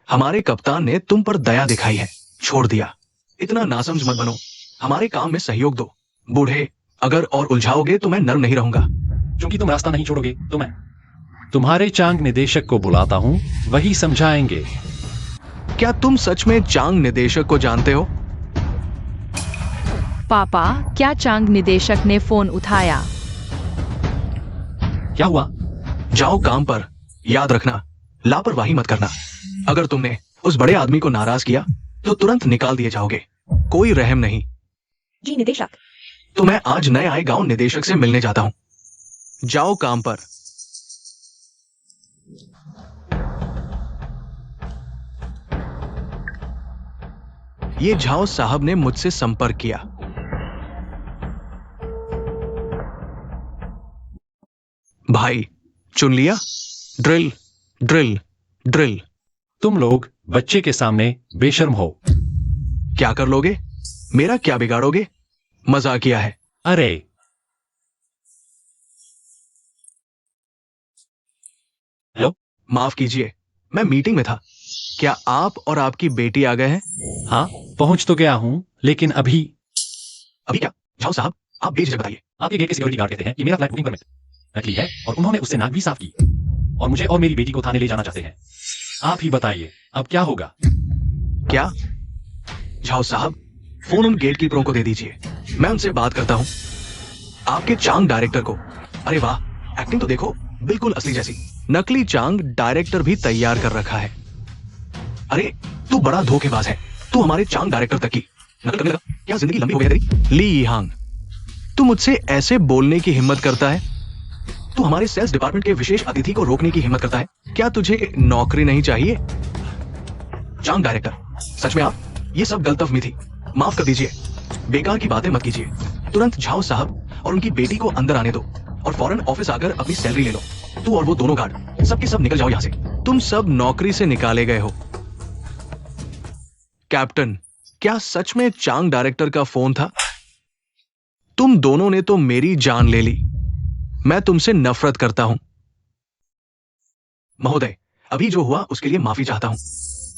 हमारे कप्तान ने तुम पर दया दिखाई है, छोड़ दिया। इतना नासमझ मत बनो, हमारे काम में सहयोग दो। बूढ़े, अगर और उलझाओगे तो मैं नर्म नहीं रहूंगा। क्योंकि तुम रास्ता नहीं छोड़ोगे तो मैं तुम्हारे चांग निदेशक को बुलाता हूं, वही समझाएंगे। क्या तुम सच में चांग निदेशक को जानते हो? पापा, क्या चांग निदेशक ने फोन उठाया? क्या हुआ? जाओ काम पर। याद रखना, लापरवाही मत करना। अगर तुमने उस बड़े आदमी को नाराज किया तो तुरंत निकाल दिए जाओगे। कोई रहम नहीं। जी निदेशक। तो मैं आज नए आए गांव निदेशक से मिलने जाता हूं। जाओ काम पर। ये झाओ साहब ने मुझसे संपर्क किया। भाई, चुन लिया? Drill drill drill. तुम लोग बच्चे के सामने बेशर्म हो। क्या कर लोगे? मेरा क्या बिगाड़ोगे? मजाक किया है। अरे हेलो, माफ कीजिए, मैं मीटिंग में था। क्या आप और आपकी बेटी आ गए हैं? हाँ, पहुंच तो गया हूं, लेकिन अभी क्या? झाओ साहब, आप बेझिझक बताइए। आपके गेट के सिक्योरिटी गार्ड कहते हैं कि मेरा फ्लैट बुकिंग परमिट नकली है और उन्होंने उससे नाक भी साफ की और मुझे और मेरी बेटी को थाने ले जाना चाहते हैं। आप ही बताइए, अब क्या होगा? क्या? झाओ साहब, फोन उन गेट कीपरों को दे दीजिए, मैं उनसे बात करता हूं। आपके चांग डायरेक्टर को। अरे वाह, एक्टिंग तो देखो, बिल्कुल असली जैसी। नकली चांग डायरेक्टर भी तैयार कर रखा है। अरे तू बड़ा धोखेबाज है। तू हमारे चांग डायरेक्टर तक की नकल करने लगा। क्या जिंदगी लंबी हो गई तेरी? ली यीहांग, तू मुझसे ऐसे बोलने की हिम्मत करता है? तू हमारे सेल्स डिपार्टमेंट के विशेष अतिथि को रोकने की हिम्मत करता है? क्या तुझे नौकरी नहीं चाहिए? चांग डायरेक्टर, सच में आप? ये सब गलतफहमी थी, माफ कर दीजिए। बेकार की बातें मत कीजिए। तुरंत झाओ साहब और उनकी बेटी को अंदर आने दो और फौरन ऑफिस आकर अपनी सैलरी ले लो। तू और वो दोनों गार्ड सबके सब निकल जाओ यहाँ से। तुम सब नौकरी से निकाले गए हो। कैप्टन, क्या सच में चांग डायरेक्टर का फोन था? तुम दोनों ने तो मेरी जान ले ली। मैं तुमसे नफरत करता हूं। महोदय, अभी जो हुआ उसके लिए माफी चाहता हूं।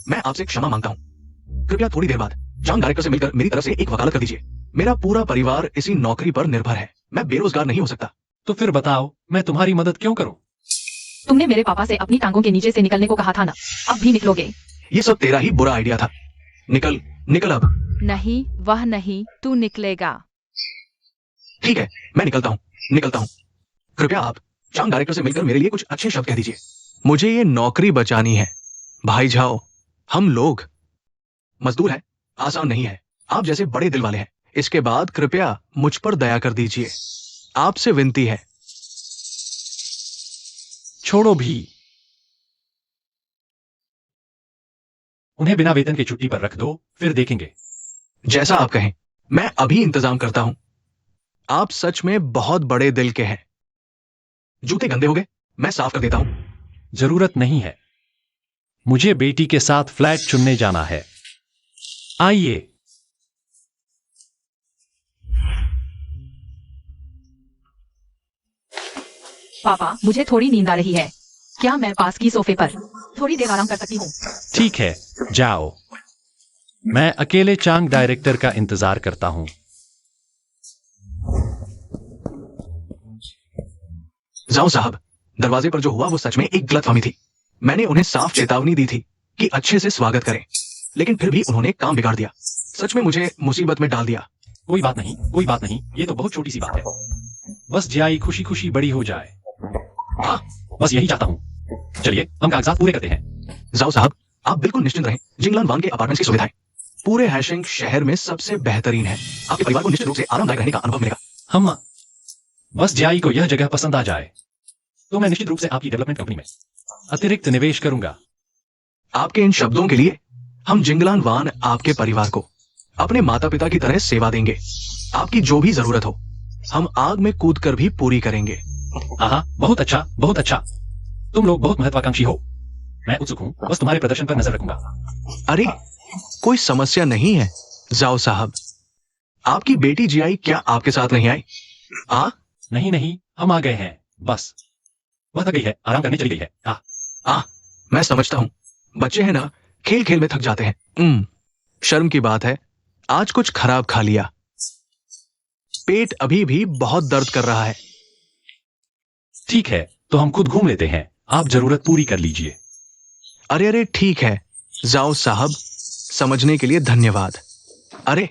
मैं आपसे क्षमा मांगता हूं। कृपया थोड़ी देर बाद चांग डायरेक्टर से मिलकर मेरी तरफ से एक वकालत कर दीजिए। मेरा पूरा परिवार इसी नौकरी पर निर्भर है। मैं बेरोजगार नहीं हो सकता। तो फिर बताओ, मैं तुम्हारी मदद क्यों करूं? तुमने मेरे पापा से अपनी टांगों के नीचे से निकलने को कहा था ना, अब भी निकलोगे? ये सब तेरा ही बुरा आइडिया था। निकल निकल अब। नहीं, वह नहीं, तू निकलेगा। ठीक है, मैं निकलता हूं। कृपया आप चांग डायरेक्टर से मिलकर मेरे लिए कुछ अच्छे शब्द कह दीजिए। मुझे ये नौकरी बचानी है। भाई झाओ, हम लोग मजदूर हैं, आसान नहीं है। आप जैसे बड़े दिल वाले हैं। इसके बाद कृपया मुझ पर दया कर दीजिए। आपसे विनती है। छोड़ो भी, उन्हें बिना वेतन के छुट्टी पर रख दो, फिर देखेंगे। जैसा आप कहें, मैं अभी इंतजाम करता हूं। आप सच में बहुत बड़े दिल के हैं। जूते गंदे हो गए, मैं साफ कर देता हूं। जरूरत नहीं है। मुझे बेटी के साथ फ्लैट चुनने जाना है। आइए। पापा, मुझे थोड़ी नींद आ रही है। क्या मैं पास की सोफे पर थोड़ी देर आराम कर सकती हूँ? ठीक है, जाओ। मैं अकेले चांग डायरेक्टर का इंतजार करता हूं। जाओ साहब, दरवाजे पर जो हुआ वो सच में एक गलतफहमी थी। मैंने उन्हें साफ चेतावनी दी थी कि अच्छे से स्वागत करें, लेकिन फिर भी उन्होंने काम बिगाड़ दिया। सच में मुझे मुसीबत में डाल दिया। कोई बात नहीं, ये तो बहुत छोटी सी बात है। बस जियाई खुशी खुशी बड़ी हो जाए। हाँ, बस यही चाहता हूं। चलिए, हम कागजात पूरे करते हैं। जाओ साहब, आप बिल्कुल निश्चिंत रहें। जिंगलान वांग के अपार्टमेंट्स की सुविधाएं पूरे हैशिंग शहर में सबसे बेहतरीन है। आपके परिवार को निश्चित रूप से आरामदायक रहने का अनुभव मिलेगा। हम बस जियाई को यह जगह पसंद आ जाए तो मैं निश्चित रूप से आपकी डेवलपमेंट कंपनी में अतिरिक्त निवेश करूंगा। आपके इन शब्दों के लिए हम जिंगलान वान आपके परिवार को अपने माता पिता की तरह सेवा देंगे। आपकी जो भी जरूरत हो हम आग में कूद कर भी पूरी करेंगे। हाँ, बहुत अच्छा। तुम लोग बहुत महत्वाकांक्षी हो। मैं उत्सुक हूँ, बस तुम्हारे प्रदर्शन पर नजर रखूंगा। अरे, कोई समस्या नहीं है। जाओ साहब, आपकी बेटी जियाई क्या आपके साथ नहीं आई? नहीं, हम आ गए हैं। बस वह थक गई है, आराम करने चली गई है। मैं समझता हूँ। बच्चे हैं ना, खेल खेल में थक जाते हैं। शर्म की बात है, आज कुछ खराब खा लिया। पेट अभी भी बहुत दर्द कर रहा है। ठीक है, तो हम खुद घूम लेते हैं। आप जरूरत पूरी कर लीजिए। अरे ठीक है। जाओ साहब, समझने के लिए धन्यवाद। अरे,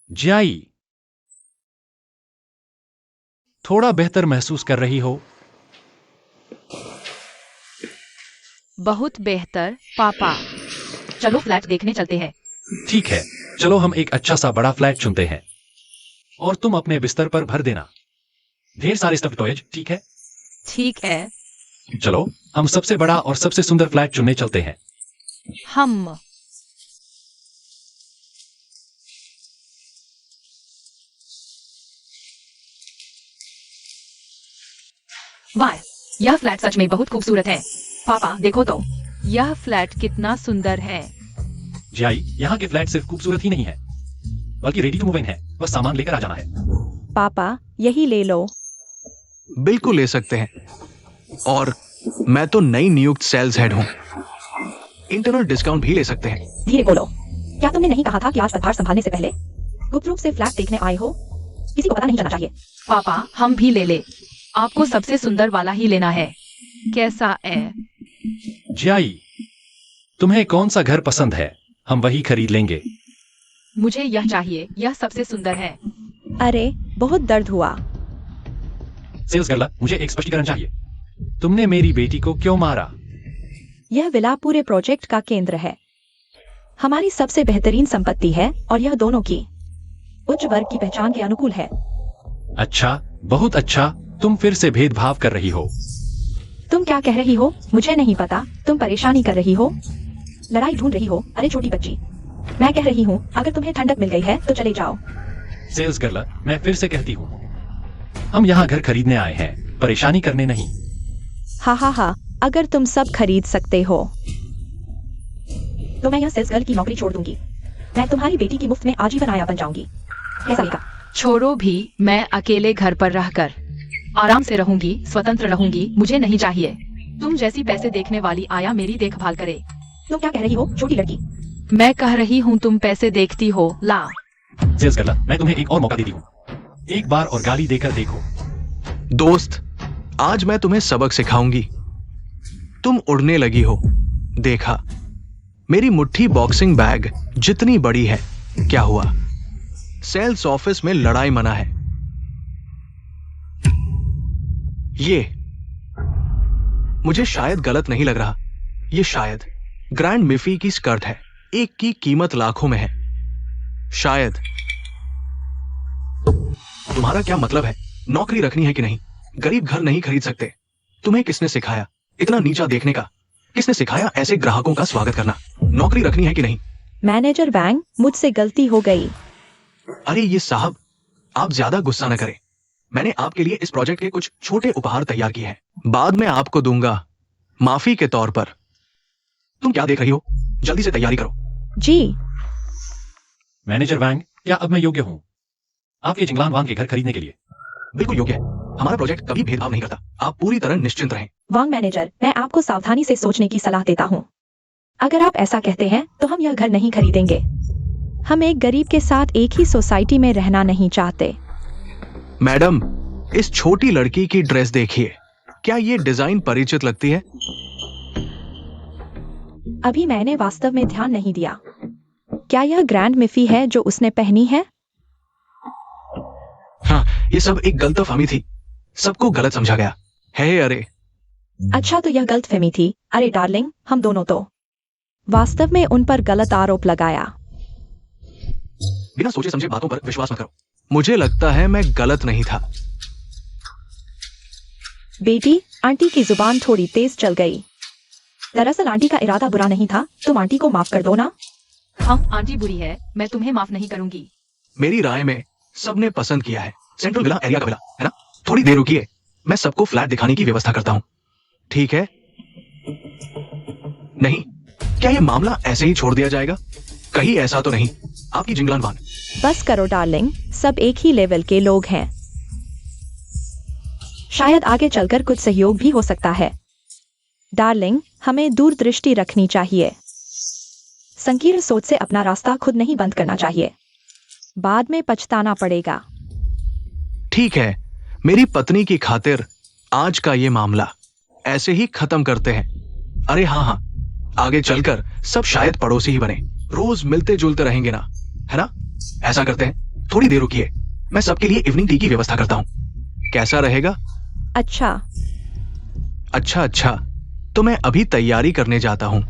जियाई, थोड़ा बेहतर महसूस कर रही हो? बहुत बेहतर पापा। चलो फ्लैट देखने चलते हैं। ठीक है, चलो हम एक अच्छा सा बड़ा फ्लैट चुनते हैं और तुम अपने बिस्तर पर भर देना ढेर सारे स्टफ्ड टॉयज। ठीक है? ठीक है। चलो हम सबसे बड़ा और सबसे सुंदर फ्लैट चुनने चलते हैं। हम वाह, यह फ्लैट सच में बहुत खूबसूरत है। पापा देखो तो। यह फ्लैट कितना सुंदर है। जियाई, यहाँ के फ्लैट सिर्फ खूबसूरत ही नहीं है बल्कि रेडी टू मूव इन है। बस सामान लेकर आ जाना है। पापा, यही ले लो। बिल्कुल ले सकते हैं। और मैं तो नई नियुक्त सेल्स हेड हूँ। इंटरनल डिस्काउंट भी ले सकते हैं। धीरे बोलो। क्या तुमने नहीं कहा था कि आज पदभार संभालने से पहले गुप्त रूप से फ्लैट देखने आए हो? किसी को पता नहीं चलना चाहिए। पापा, हम भी ले ले। आपको सबसे सुंदर वाला ही लेना है। कैसा है? जियाई, तुम्हें कौन सा घर पसंद है? हम वही खरीद लेंगे। मुझे यह चाहिए, यह सबसे सुंदर है। अरे, बहुत दर्द हुआ। सेल्स गर्ल, मुझे एक स्पष्टीकरण चाहिए। तुमने मेरी बेटी को क्यों मारा? यह विला पूरे प्रोजेक्ट का केंद्र है। हमारी सबसे बेहतरीन संपत्ति है और यह दोनों की उच्च वर्ग की पहचान के अनुकूल है। अच्छा, बहुत अच्छा। तुम फिर से भेदभाव कर रही हो। तुम क्या कह रही हो मुझे नहीं पता। तुम परेशानी कर रही हो, लड़ाई ढूंढ रही हो। अरे छोटी बच्ची, मैं कह रही हूँ अगर तुम्हें ठंडक मिल गई है तो चले जाओ। सेल्स गर्ल, मैं फिर से कहती हूँ, हम यहाँ घर खरीदने आए हैं, परेशानी करने नहीं। हा, अगर तुम सब खरीद सकते हो तो मैं यह सेल्स गर्ल की नौकरी छोड़ दूंगी। मैं तुम्हारी बेटी की मुफ्त में आजीवन आया बन जाऊंगी। कैसा लगा? छोड़ो भी, मैं अकेले घर पर रहकर आराम से रहूंगी, स्वतंत्र रहूंगी। मुझे नहीं चाहिए तुम जैसी पैसे देखने वाली आया मेरी देखभाल करे। तुम क्या कह रही हो छोटी लड़की? मैं कह रही हूँ तुम पैसे देखती हो। ला। सेल्स गर्ल, मैं तुम्हें एक और मौका देती हूँ, एक बार और गाली देकर देखो। दोस्त, आज मैं तुम्हें सबक सिखाऊंगी। तुम उड़ने लगी हो, देखा। मेरी मुट्ठी बॉक्सिंग बैग जितनी बड़ी है, क्या हुआ? सेल्स ऑफिस में लड़ाई मना है। ये मुझे शायद गलत नहीं लग रहा। ये शायद ग्रैंड मिफी की स्कर्ट है, एक की कीमत लाखों में है। शायद। तुम्हारा क्या मतलब है? नौकरी रखनी है कि नहीं? गरीब घर नहीं खरीद सकते। तुम्हें किसने सिखाया इतना नीचा देखने का? किसने सिखाया ऐसे ग्राहकों का स्वागत करना? नौकरी रखनी है कि नहीं? मैनेजर वैंग, मुझसे गलती हो गई। अरे ये साहब, आप ज्यादा गुस्सा न करें। मैंने आपके लिए इस प्रोजेक्ट के कुछ छोटे उपहार तैयार किए हैं, बाद में आपको दूंगा माफी के तौर पर। तुम क्या देख रही हो? जल्दी से तैयारी करो। जी। मैनेजर वैंग, क्या अब मैं योग्य हूँ आपके जिंगलान वांग के घर खरीदने के लिए? बिल्कुल योग्य है। हमारा प्रोजेक्ट कभी भेदभाव नहीं करता। आप पूरी तरह निश्चिंत रहें। वांग मैनेजर, मैं आपको सावधानी से सोचने की सलाह देता हूँ। अगर आप ऐसा कहते हैं तो हम यह घर नहीं खरीदेंगे। हम एक गरीब के साथ एक ही सोसाइटी में रहना नहीं चाहते। मैडम, इस छोटी लड़की की ड्रेस देखिए। क्या ये डिजाइन परिचित लगती है? अभी मैंने वास्तव में ध्यान नहीं दिया। क्या यह ग्रैंड मिफी है जो उसने पहनी है? हाँ, ये सब एक गलतफहमी थी। सबको गलत समझा गया है। अरे अच्छा, तो यह गलतफहमी थी। अरे डार्लिंग, हम दोनों तो वास्तव में उन पर गलत आरोप लगाया। बिना सोचे समझे बातों पर विश्वास मत करो। मुझे लगता है मैं गलत नहीं था। बेटी, आंटी की जुबान थोड़ी तेज चल गई। दरअसल आंटी का इरादा बुरा नहीं था। तुम आंटी को माफ कर दो ना। हाँ, आंटी बुरी है, मैं तुम्हें माफ नहीं करूंगी। मेरी राय में सबने पसंद किया है सेंट्रल विला एरिया का विला, है ना? थोड़ी देर रुकिए, मैं सबको फ्लैट दिखाने की व्यवस्था करता हूँ। ठीक है? नहीं, क्या ये मामला ऐसे ही छोड़ दिया जाएगा? कहीं ऐसा तो नहीं? आपकी जिंगलान वान। बस करो डार्लिंग, सब एक ही लेवल के लोग हैं। शायद आगे चलकर कुछ सहयोग भी हो सकता है। डार्लिंग, हमें दूरदृष्टि रखनी चाहिए। संकीर्ण सोच से अपना रास्ता खुद नहीं बंद करना चाहिए, बाद में पछताना पड़ेगा। ठीक है, मेरी पत्नी की खातिर आज का ये मामला ऐसे ही खत्म करते हैं। अरे हाँ, आगे चलकर सब शायद पड़ोसी ही बने, रोज मिलते जुलते रहेंगे ना, है ना? ऐसा करते हैं, थोड़ी देर रुकिए, मैं सबके लिए इवनिंग टी की व्यवस्था करता हूँ। कैसा रहेगा? अच्छा। अच्छा, तो मैं अभी तैयारी करने जाता हूँ।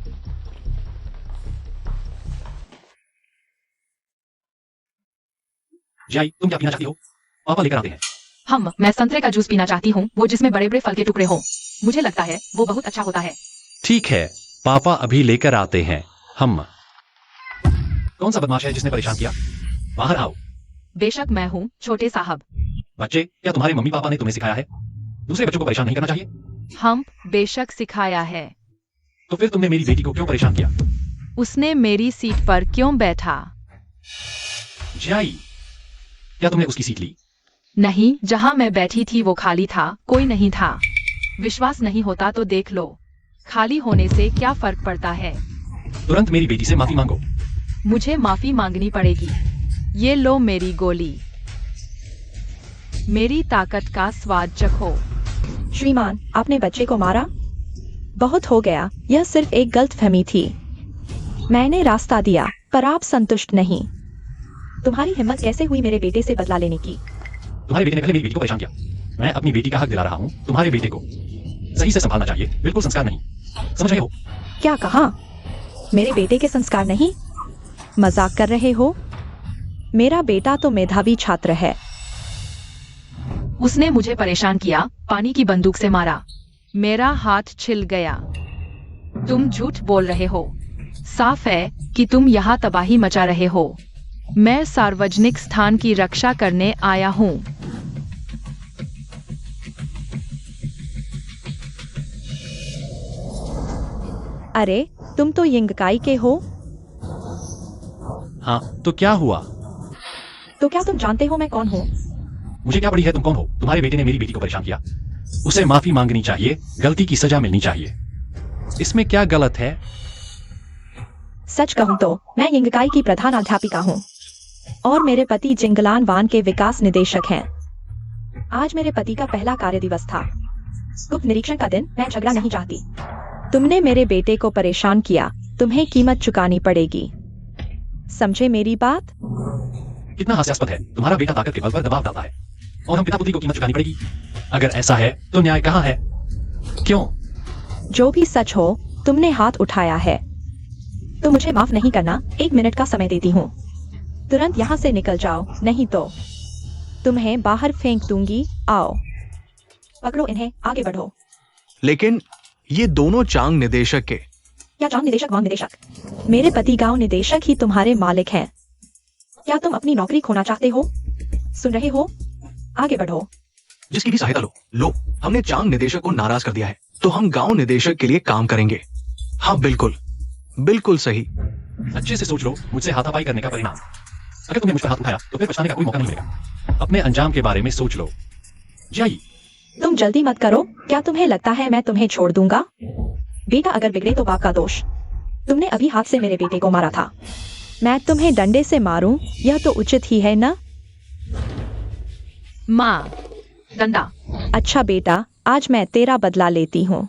जाई, तुम क्या पीना चाहती हो? पापा लेकर आते हैं। मैं संतरे का जूस पीना चाहती हूँ, वो जिसमें बड़े बड़े फल के टुकड़े हो। मुझे लगता है वो बहुत अच्छा होता है। ठीक है, पापा अभी लेकर आते हैं। हम कौन सा बदमाश है जिसने परेशान किया? बाहर आओ। बेशक मैं हूँ, छोटे साहब। बच्चे, क्या तुम्हारे मम्मी पापा ने तुम्हें सिखाया है दूसरे बच्चों को परेशान नहीं करना चाहिए? बेशक सिखाया है। तो फिर तुमने मेरी बेटी को क्यों परेशान किया? उसने मेरी सीट पर क्यों बैठा? जाई, क्या तुमने उसकी सीट ली? नहीं, जहाँ मैं बैठी थी वो खाली था, कोई नहीं था। विश्वास नहीं होता तो देख लो, खाली होने से क्या फर्क पड़ता है? तुरंत मेरी बेटी से माफी मांगो। मुझे माफी मांगनी पड़ेगी। ये लो मेरी गोली, मेरी ताकत का स्वाद चखो। श्रीमान, आपने बच्चे को मारा? बहुत हो गया, यह सिर्फ एक गलतफहमी थी। मैंने रास्ता दिया, पर आप संतुष्ट नहीं। तुम्हारी हिम्मत कैसे हुई मेरे बेटे से बदला लेने की? तुम्हारे बेटे ने पहले मेरी बेटी को परेशान किया, मैं अपनी बेटी का हक दिला रहा हूँ। तुम्हारे बेटे को सही से संभालना चाहिए, बिल्कुल संस्कार नहीं। समझ रहे हो? क्या कहा? मेरे बेटे के संस्कार नहीं? मजाक कर रहे हो? मेरा बेटा तो मेधावी छात्र है। उसने मुझे परेशान किया, पानी की बंदूक से मारा। मेरा हाथ छिल गया। तुम झूठ बोल रहे हो। साफ है कि तुम यहाँ तबाही मचा रहे हो। मैं सार्वजनिक स्थान की रक्षा करने आया हूँ। अरे तुम तो यिंगकाई के हो। हाँ, तो क्या हुआ? तो क्या तुम जानते हो मैं कौन हूँ? मुझे क्या पड़ी है तुम कौन हो? तुम्हारे बेटे ने मेरी बेटी को परेशान किया, उसे माफी मांगनी चाहिए, गलती की सजा मिलनी चाहिए। इसमें क्या गलत है? सच कहूँ तो मैं यिंगकाई की प्रधान अध्यापिका हूँ और मेरे पति जिंगलान वान के विकास निदेशक हैं। आज मेरे पति का पहला कार्य दिवस था। गुप्त निरीक्षण का दिन। मैं झगड़ा नहीं चाहती। तुमने मेरे बेटे को परेशान किया, तुम्हें कीमत चुकानी पड़ेगी। समझे मेरी बात? कितना हास्यास्पद है। तुम्हारा बेटा ताकत के बल पर दबाव डालता है और हम पिता पुत्री को कीमत चुकानी पड़ेगी। अगर ऐसा है तो न्याय कहाँ है? क्यों? जो भी सच हो, तुमने हाथ उठाया है तो मुझे माफ नहीं करना। 1 मिनट का समय देती हूँ। तुरंत यहाँ से निकल जाओ, नहीं तो तुम्हें बाहर फेंक दूंगी। आओ, पकड़ो इन्हें, आगे बढ़ो। लेकिन ये दोनों चांग निदेशक के। क्या चांग निदेशक वांग निदेशक? मेरे पति गांव निदेशक ही तुम्हारे मालिक हैं। क्या तुम अपनी नौकरी खोना चाहते हो? सुन रहे हो? आगे बढ़ो। जिसकी भी सहायता लो। हमने चांग निदेशक को नाराज कर दिया है, तो हम गांव निदेशक के लिए काम करेंगे। हाँ, बिल्कुल सही। अच्छे से सोच लो, मुझसे हाथापाई करने का परिणाम। अगर तुमने मुझ पर हाथ उठाया तो फिर पछताने का कोई मौका नहीं मिलेगा। अपने अंजाम के बारे में सोच लो। जाइए। तुम जल्दी मत करो। क्या तुम्हें लगता है मैं तुम्हें छोड़ दूंगा? बेटा अगर बिगड़े तो बाप का दोष। तुमने अभी हाथ से मेरे बेटे को मारा था। मैं तुम्हें डंडे से मारूं, यह तो उचित ही है ना? माँ, डंडा। अच्छा बेटा, आज मैं तेरा बदला लेती हूँ।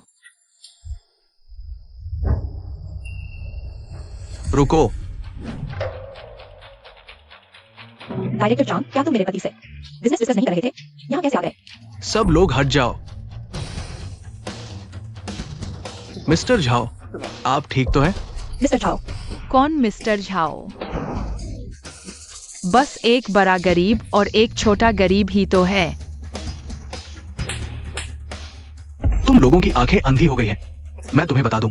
रुको। डायरेक्टर चांग, क्या तुम मेरे पति से बिजनेस डिस्कस नहीं कर रहे थे? यहाँ कैसे आ गए? सब लोग हट जाओ। मिस्टर झाओ, आप ठीक तो हैं? Mister Zhao? कौन मिस्टर झाओ? बस एक बड़ा गरीब और एक छोटा गरीब ही तो है। तुम लोगों की आंखें अंधी हो गई हैं। मैं तुम्हें बता दूं,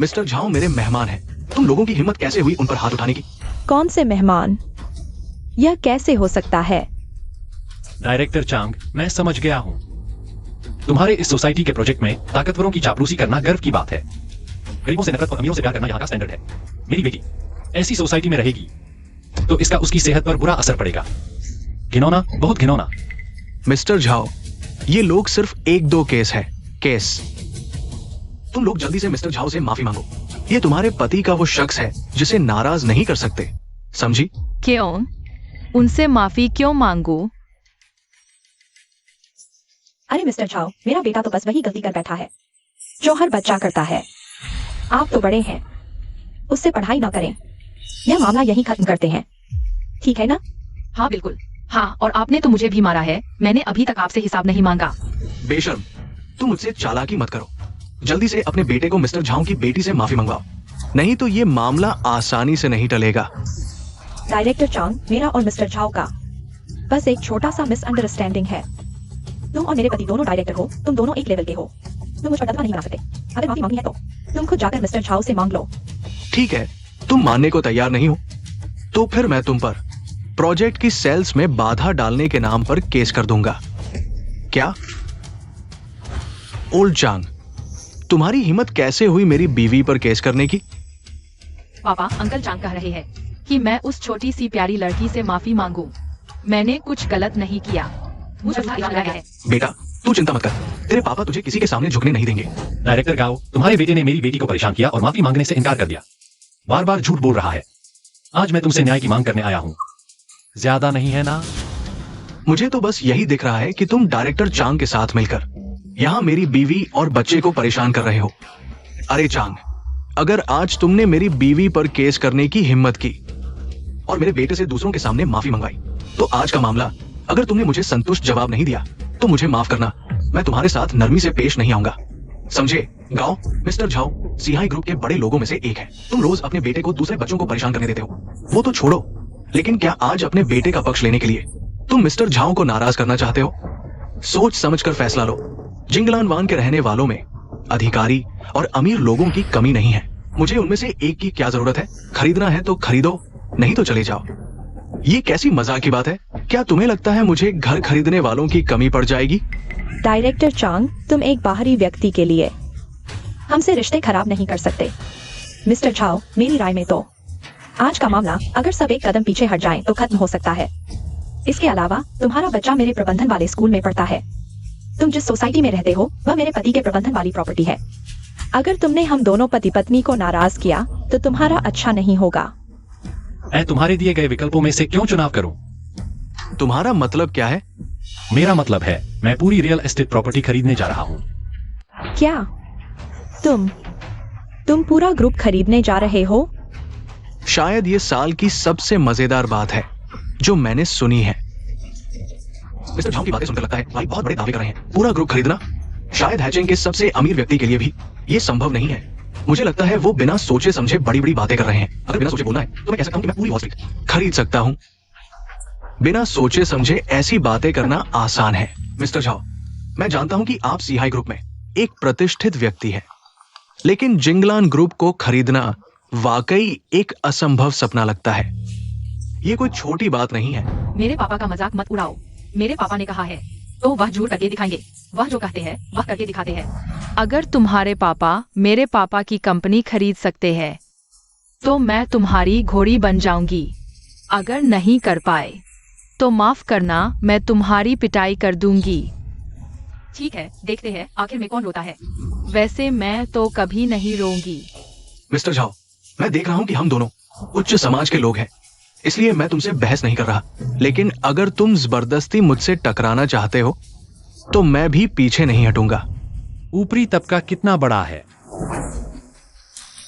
मिस्टर झाओ मेरे मेहमान हैं। तुम लोगों की हिम्मत कैसे हुई उन पर हाथ उठाने की? कौन से मेहमान? यह कैसे हो सकता है? डायरेक्टर चांग, मैं समझ गया हूँ। तुम्हारे इस सोसाइटी के प्रोजेक्ट में ताकतवरों की चापलूसी करना गर्व की बात है। गरीबों से नफरत और अमीरों से प्यार करना यहाँ का स्टैंडर्ड है। मेरी बेटी ऐसी सोसाइटी में रहेगी तो इसका उसकी सेहत पर बुरा असर पड़ेगा। घिनौना, बहुत घिनौना। मिस्टर झाओ, ये लोग सिर्फ 1-2 केस है। तुम लोग जल्दी से मिस्टर झाओ से माफी मांगो। ये तुम्हारे पति का वो शख्स है जिसे नाराज नहीं कर सकते, समझी? क्यों? उनसे माफी क्यों मांगू? अरे मिस्टर झाओ, मेरा बेटा तो बस वही गलती कर बैठा है जो हर बच्चा करता है। आप तो बड़े हैं, उससे पढ़ाई ना करें। यह मामला यहीं खत्म करते हैं, ठीक है ना? हाँ बिल्कुल। हाँ, और आपने तो मुझे भी मारा है। मैंने अभी तक आपसे हिसाब नहीं मांगा। बेशर्म, तुम मुझसे चालाकी मत करो। जल्दी से अपने बेटे को मिस्टर झाओ की बेटी से माफी मंगवाओ, नहीं तो ये मामला आसानी से नहीं टलेगा। डायरेक्टर चांग, मेरा और मिस्टर झाओ का बस एक छोटा सा मिसअंडरस्टैंडिंग है। तुम और मेरे पति दोनों डायरेक्टर हो, तुम दोनों एक लेवल के हो। तुम मुझ पर दबाव नहीं बना सकते। अगर माफी मांगनी है तो तुम खुद जाकर मिस्टर झाओ से मांग लो। ठीक है, तुम मानने को तैयार नहीं हो तो फिर मैं तुम पर प्रोजेक्ट की सेल्स में बाधा डालने के नाम पर केस कर दूंगा। क्या? ओल्ड चांग, तुम्हारी हिम्मत कैसे हुई मेरी बीवी पर केस करने की? पापा, अंकल चांग कह रहे हैं कि मैं उस छोटी सी प्यारी लड़की से माफी मांगू। मैंने कुछ गलत नहीं किया। मुझे उसका इल्जाम लगाया है। बेटा, तू चिंता मत कर, तेरे पापा तुझे किसी के सामने झुकने नहीं देंगे। डायरेक्टर गाओ, तुम्हारे बेटे ने मेरी बेटी को परेशान किया और माफी मांगने से इनकार कर दिया। बार बार झूठ बोल रहा है। आज मैं तुमसे न्याय की मांग करने आया हूँ। ज्यादा नहीं है ना? मुझे तो बस यही दिख रहा है कि तुम डायरेक्टर चांग के साथ मिलकर यहाँ मेरी बीवी और बच्चे को परेशान कर रहे हो। अरे चांग, अगर आज तुमने मेरी बीवी पर केस करने की हिम्मत की और मेरे बेटे से दूसरों के सामने माफी मंगवाई, तो आज का मामला अगर तुमने मुझे संतुष्ट जवाब नहीं दिया तो मुझे माफ करना, मैं तुम्हारे साथ नरमी से पेश नहीं आऊंगा, समझे? गाओ, मिस्टर झाओ सीहाई ग्रुप के बड़े लोगों में से एक है। तुम रोज अपने बेटे को दूसरे बच्चों को परेशान करने देते हो, वो तो छोड़ो, लेकिन क्या आज अपने बेटे का पक्ष लेने के लिए तुम मिस्टर झाओ को नाराज करना चाहते हो? सोच समझकर फैसला लो। जिंगलानवान के रहने वालों में अधिकारी और अमीर लोगों की कमी नहीं है। मुझे उनमें से एक की क्या जरूरत है? खरीदना है तो खरीदो, नहीं तो चले जाओ। ये कैसी मजाक की बात है? क्या तुम्हें लगता है मुझे घर खरीदने वालों की कमी पड़ जाएगी? डायरेक्टर चांग, तुम एक बाहरी व्यक्ति के लिए हमसे रिश्ते खराब नहीं कर सकते। मिस्टर झाओ, मेरी राय में तो आज का मामला अगर सब एक कदम पीछे हट जाएं तो खत्म हो सकता है। इसके अलावा तुम्हारा बच्चा मेरे प्रबंधन वाले स्कूल में पढ़ता है। तुम जिस सोसाइटी में रहते हो वह मेरे पति के प्रबंधन वाली प्रॉपर्टी है। अगर तुमने हम दोनों पति पत्नी को नाराज किया तो तुम्हारा अच्छा नहीं होगा। मैं तुम्हारे दिए गए विकल्पों में से क्यों चुनाव करूं? तुम्हारा मतलब क्या है? मेरा मतलब है मैं पूरी रियल एस्टेट प्रॉपर्टी खरीदने जा रहा हूं। क्या तुम पूरा ग्रुप खरीदने जा रहे हो? शायद ये साल की सबसे मजेदार बात है जो मैंने सुनी है। मिस्टर झाओ की बातें सुनकर लगता है भाई बहुत बड़े दावे कर रहे हैं। पूरा ग्रुप खरीदना शायद हैचिंग के सबसे अमीर व्यक्ति के लिए भी ये संभव नहीं है। मुझे लगता है वो बिना सोचे समझे बड़ी बड़ी बातें कर रहे हैं। अगर बिना सोचे बोलना है तो मैं कह सकता हूं कि मैं पूरी वॉल स्ट्रीट खरीद सकता हूं। बिना सोचे समझे ऐसी बातें करना आसान है। मिस्टर झाओ, मैं जानता हूं कि आप सीहाई ग्रुप में एक प्रतिष्ठित व्यक्ति हैं, लेकिन जिंगलान ग्रुप को खरीदना वाकई एक असंभव सपना लगता है। ये कोई छोटी बात नहीं है। मेरे पापा का मजाक मत उड़ाओ। मेरे पापा ने कहा है तो वह झूठ करके दिखाएंगे। वह जो कहते हैं वह करके दिखाते हैं। अगर तुम्हारे पापा मेरे पापा की कंपनी खरीद सकते हैं तो मैं तुम्हारी घोड़ी बन जाऊंगी। अगर नहीं कर पाए तो माफ करना, मैं तुम्हारी पिटाई कर दूंगी। ठीक है, देखते हैं आखिर में कौन रोता है। वैसे मैं तो कभी नहीं रोऊंगी। मिस्टर झाओ, मैं देख रहा हूं कि हम दोनों उच्च समाज के लोग हैं, इसलिए मैं तुमसे बहस नहीं कर रहा। लेकिन अगर तुम जबरदस्ती मुझसे टकराना चाहते हो तो मैं भी पीछे नहीं हटूंगा। ऊपरी तबका कितना बड़ा है?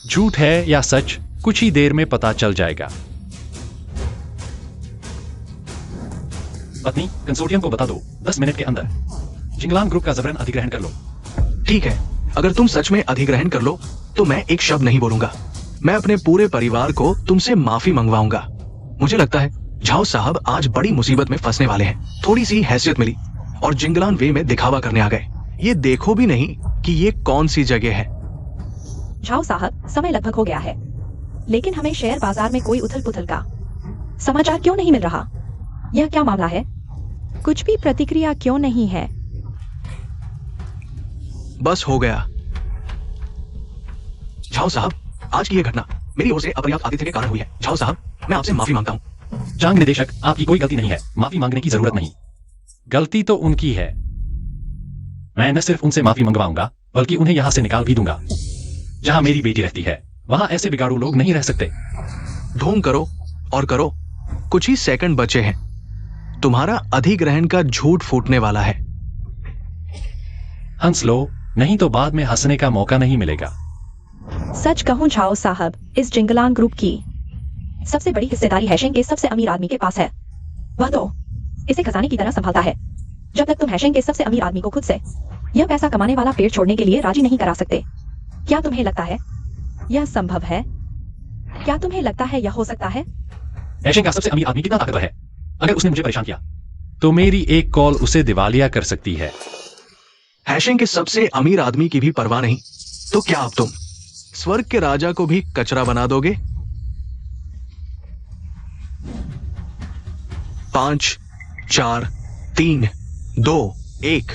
झूठ है या सच, कुछ ही देर में पता चल जाएगा। पत्नी, कंसोर्टियम को बता दो 10 मिनट के अंदर जिंगलान ग्रुप का जबरन अधिग्रहण कर लो। ठीक है, अगर तुम सच में अधिग्रहण कर लो तो मैं एक शब्द नहीं बोलूंगा। मैं अपने पूरे परिवार को तुमसे माफी मंगवाऊंगा। मुझे लगता है झाओ साहब आज बड़ी मुसीबत में फंसने वाले हैं। थोड़ी सी हैसियत मिली और जिंगलान वे में दिखावा करने आ गए। ये देखो भी नहीं कि ये कौन सी जगह है। झाओ साहब, समय लगभग हो गया है, लेकिन हमें शेयर बाजार में कोई उथल पुथल का समाचार क्यों नहीं मिल रहा? यह क्या मामला है? कुछ भी प्रतिक्रिया क्यों नहीं है? बस हो गया। झाओ साहब, आज की यह घटना मेरी ओर से अपर्याप्त आतिथ्य के कारण हुई है। झाओ साहब, मैं आपसे माफी मांगता हूं। चांग निदेशक, आपकी कोई गलती नहीं है, माफी मांगने की जरूरत नहीं। गलती तो उनकी है। मैं न सिर्फ उनसे माफी मंगवाऊंगा बल्कि उन्हें यहां से निकाल भी दूंगा। जहां मेरी बेटी रहती है वहां ऐसे बिगाड़ू लोग नहीं रह सकते। ढोंग करो और करो, कुछ ही सेकंड बचे हैं। तुम्हारा अधिग्रहण का झूठ फूटने वाला है। हंस लो, नहीं तो बाद में हंसने का मौका नहीं मिलेगा। सच कहूं झाओ साहब, इस जिंगलान ग्रुप की सबसे बड़ी हिस्सेदारी हैशिंग के सबसे अमीर आदमी के पास है। वह तो इसे खजाने की तरह संभालता है। जब तक तुम हैशिंग के सबसे अमीर आदमी को खुद से यह पैसा कमाने वाला पेड़ छोड़ने के लिए राजी नहीं करा सकते, क्या तुम्हें लगता है यह संभव है? क्या तुम्हें लगता है यह हो सकता है? हैशिंग का सबसे अमीर आदमी कितना ताकतवर है? अगर उसने मुझे परेशान किया तो मेरी एक कॉल उसे दिवालिया कर सकती है। हैशिंग के सबसे अमीर आदमी की भी परवाह नहीं तो क्या अब तुम स्वर्ग के राजा को भी कचरा बना दोगे? 5, 4, 3, 2, 1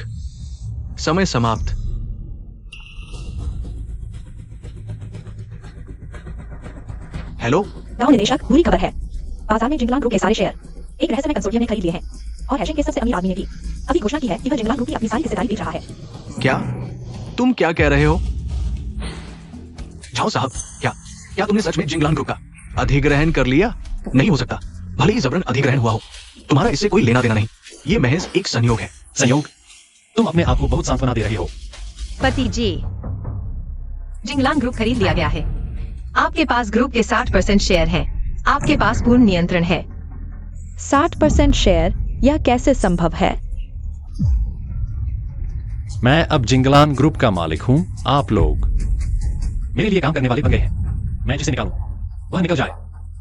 समय समाप्त। हेलो गांव निदेशक, बुरी खबर है। बाजार में जिंगलान ग्रुप के सारे शेयर एक रहस्यमय कंसोर्टियम ने खरीद लिए हैं और हैशिंग के सबसे अमीर आदमी ने भी अभी घोषणा की है कि वह जिंगलान ग्रुप की अपनी सारी हिस्सेदारी बेच रहा है। क्या तुम क्या कह रहे हो? झाओ साहब, क्या तुमने सच में जिंगलान ग्रुप का अधिग्रहण कर लिया? नहीं हो सकता, भले ही जबरन अधिग्रहण हुआ हो। तुम्हारा इससे कोई लेना देना नहीं, ये महज एक संयोग है। संयोग? तुम अपने आप को बहुत सांत्वना दे रहे हो। पति जी, जिंगलान ग्रुप खरीद लिया गया है। आपके पास ग्रुप के 60% शेयर हैं। आपके पास पूर्ण नियंत्रण है। 60% शेयर, यह कैसे संभव है? मैं अब जिंगलान ग्रुप का मालिक हूं। आप लोग मेरे लिए काम करने वाले बन गए हैं। मैं जिसे निकालूं वह निकल जाए,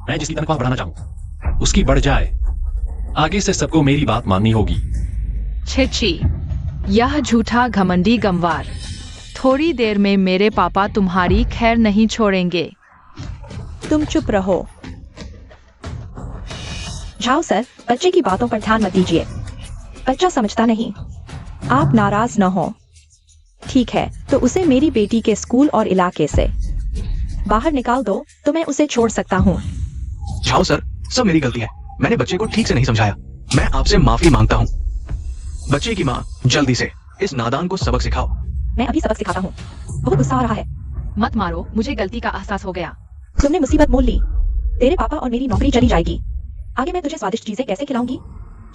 मैं जिसकी तनख्वाह बढ़ाना चाहूं उसकी बढ़ जाए। आगे से सबको मेरी बात माननी होगी। छिछी, यह झूठा घमंडी गंवार। थोड़ी देर में मेरे पापा तुम्हारी खैर नहीं छोड़ेंगे। तुम चुप रहो। जाओ सर, बच्चे की बातों पर ध्यान मत दीजिए। बच्चा समझता नहीं। आप नाराज न हो। ठीक है, तो उसे मेरी बेटी के स्कूल और इलाके से बाहर निकाल दो तो मैं उसे छोड़ सकता हूँ। जाओ सर, सब मेरी गलती है। मैंने बच्चे को ठीक से नहीं समझाया। मैं आपसे माफी मांगता हूँ। बच्चे की माँ, जल्दी से इस नादान को सबक सिखाओ। मैं अभी सबक सिखाता हूँ। बहुत गुस्सा आ रहा है। मत मारो, मुझे गलती का एहसास हो गया। तुमने मुसीबत मोल ली। तेरे पापा और मेरी नौकरी चली जाएगी। आगे मैं तुझे स्वादिष्ट चीजें कैसे खिलाऊंगी?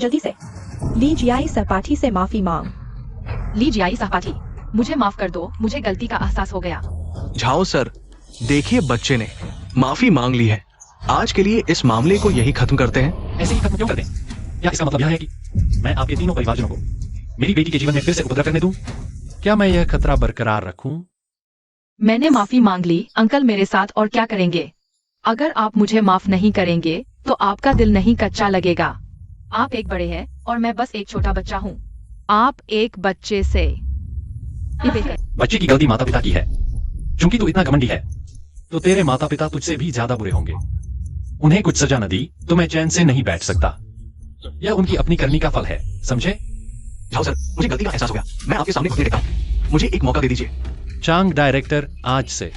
जल्दी से ली जियाई सरपाठी से माफी मांग। ली जियाई सहपाठी, मुझे माफ कर दो, मुझे गलती का एहसास हो गया। जाओ सर, देखिए बच्चे ने माफी मांग ली है। आज के लिए इस मामले को यही खत्म करते हैं। ऐसे ही खत्म क्यों कर दें? क्या इसका मतलब यह है कि मैं आपके तीनों परिवारजनों को मेरी बेटी के जीवन में फिर से उपद्रव करने दूं? क्या मैं यह खतरा बरकरार रखूं? मैंने माफी मांग ली। अंकल मेरे साथ और क्या करेंगे? अगर आप मुझे माफ नहीं करेंगे तो आपका दिल नहीं कच्चा लगेगा। आप एक बड़े हैं और मैं बस एक छोटा बच्चा हूँ। आप एक बच्चे से बच्चे की गलती माता पिता की है। चूंकि तू इतना घमंडी है तो तेरे माता पिता तुझसे भी ज्यादा बुरे होंगे। उन्हें कुछ सजा न दी तो मैं चैन से नहीं बैठ सकता। यह उनकी अपनी करनी का फल है, समझे? जाओ सर, मुझे गलती का एहसास हो गया। मैं आपके सामने घुटने टेकता हूँ। मुझे एक मौका दे दीजिए। चांग डायरेक्टर, आज से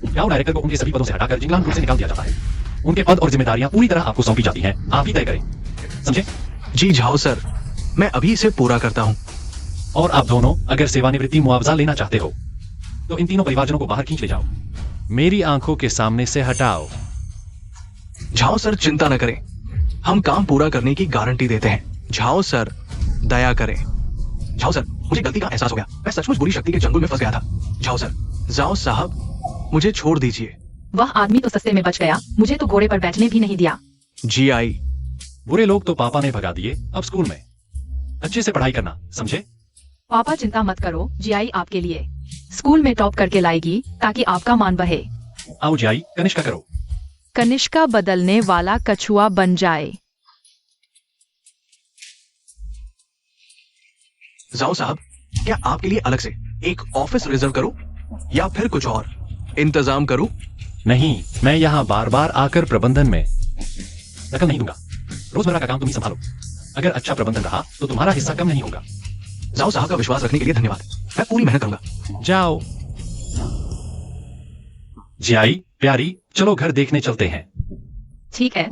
याओ डायरेक्टर को उनके सभी पदों से हटाकर जिंगलान ग्रुप से निकाल दिया जाता है। उनके पद और जिम्मेदारियां पूरी तरह आपको सौंपी जाती हैं। आप ही तय करें, समझे? जी जाओ सर, मैं अभी इसे पूरा करता हूँ। और आप दोनों अगर सेवानिवृत्ति मुआवजा लेना चाहते हो तो इन तीनों परिवारजनों को बाहर खींच ले जाओ। मेरी आंखों के सामने से हटाओ। जाओ सर, चिंता न करें। हम काम पूरा करने की गारंटी देते हैं। जाओ सर, दया करें। जाओ सर, मुझे गलती का एहसास हो गया। मैं सचमुच बुरी शक्ति के जंगल में फंस गया था। जाओ सर, जाओ साहब, मुझे छोड़ दीजिए। वह आदमी तो सस्ते में बच गया, मुझे तो घोड़े पर बैठने भी नहीं दिया। जी आई। बुरे लोग तो पापा ने भगा दिए। अब स्कूल में अच्छे से पढ़ाई करना, समझे? पापा चिंता मत करो, जियाई आपके लिए स्कूल में टॉप करके लाएगी ताकि आपका मान बढ़े। आओ जियाई, कनिष्का करो। कनिष्का बदलने वाला कछुआ बन जाए। जाओ साहब, क्या आपके लिए अलग से एक ऑफिस रिजर्व करूं या फिर कुछ और इंतजाम करूं? नहीं, मैं यहाँ बार बार आकर प्रबंधन में दखल नहीं दूंगा। रोजमर्रा का काम तुम ही संभालो। अगर अच्छा प्रबंधन रहा तो तुम्हारा हिस्सा कम नहीं होगा। जाओ साहब का विश्वास रखने के लिए धन्यवाद। मैं पूरी मेहनत करूंगा। जाओ। जियाई प्यारी, चलो घर देखने चलते हैं। ठीक है।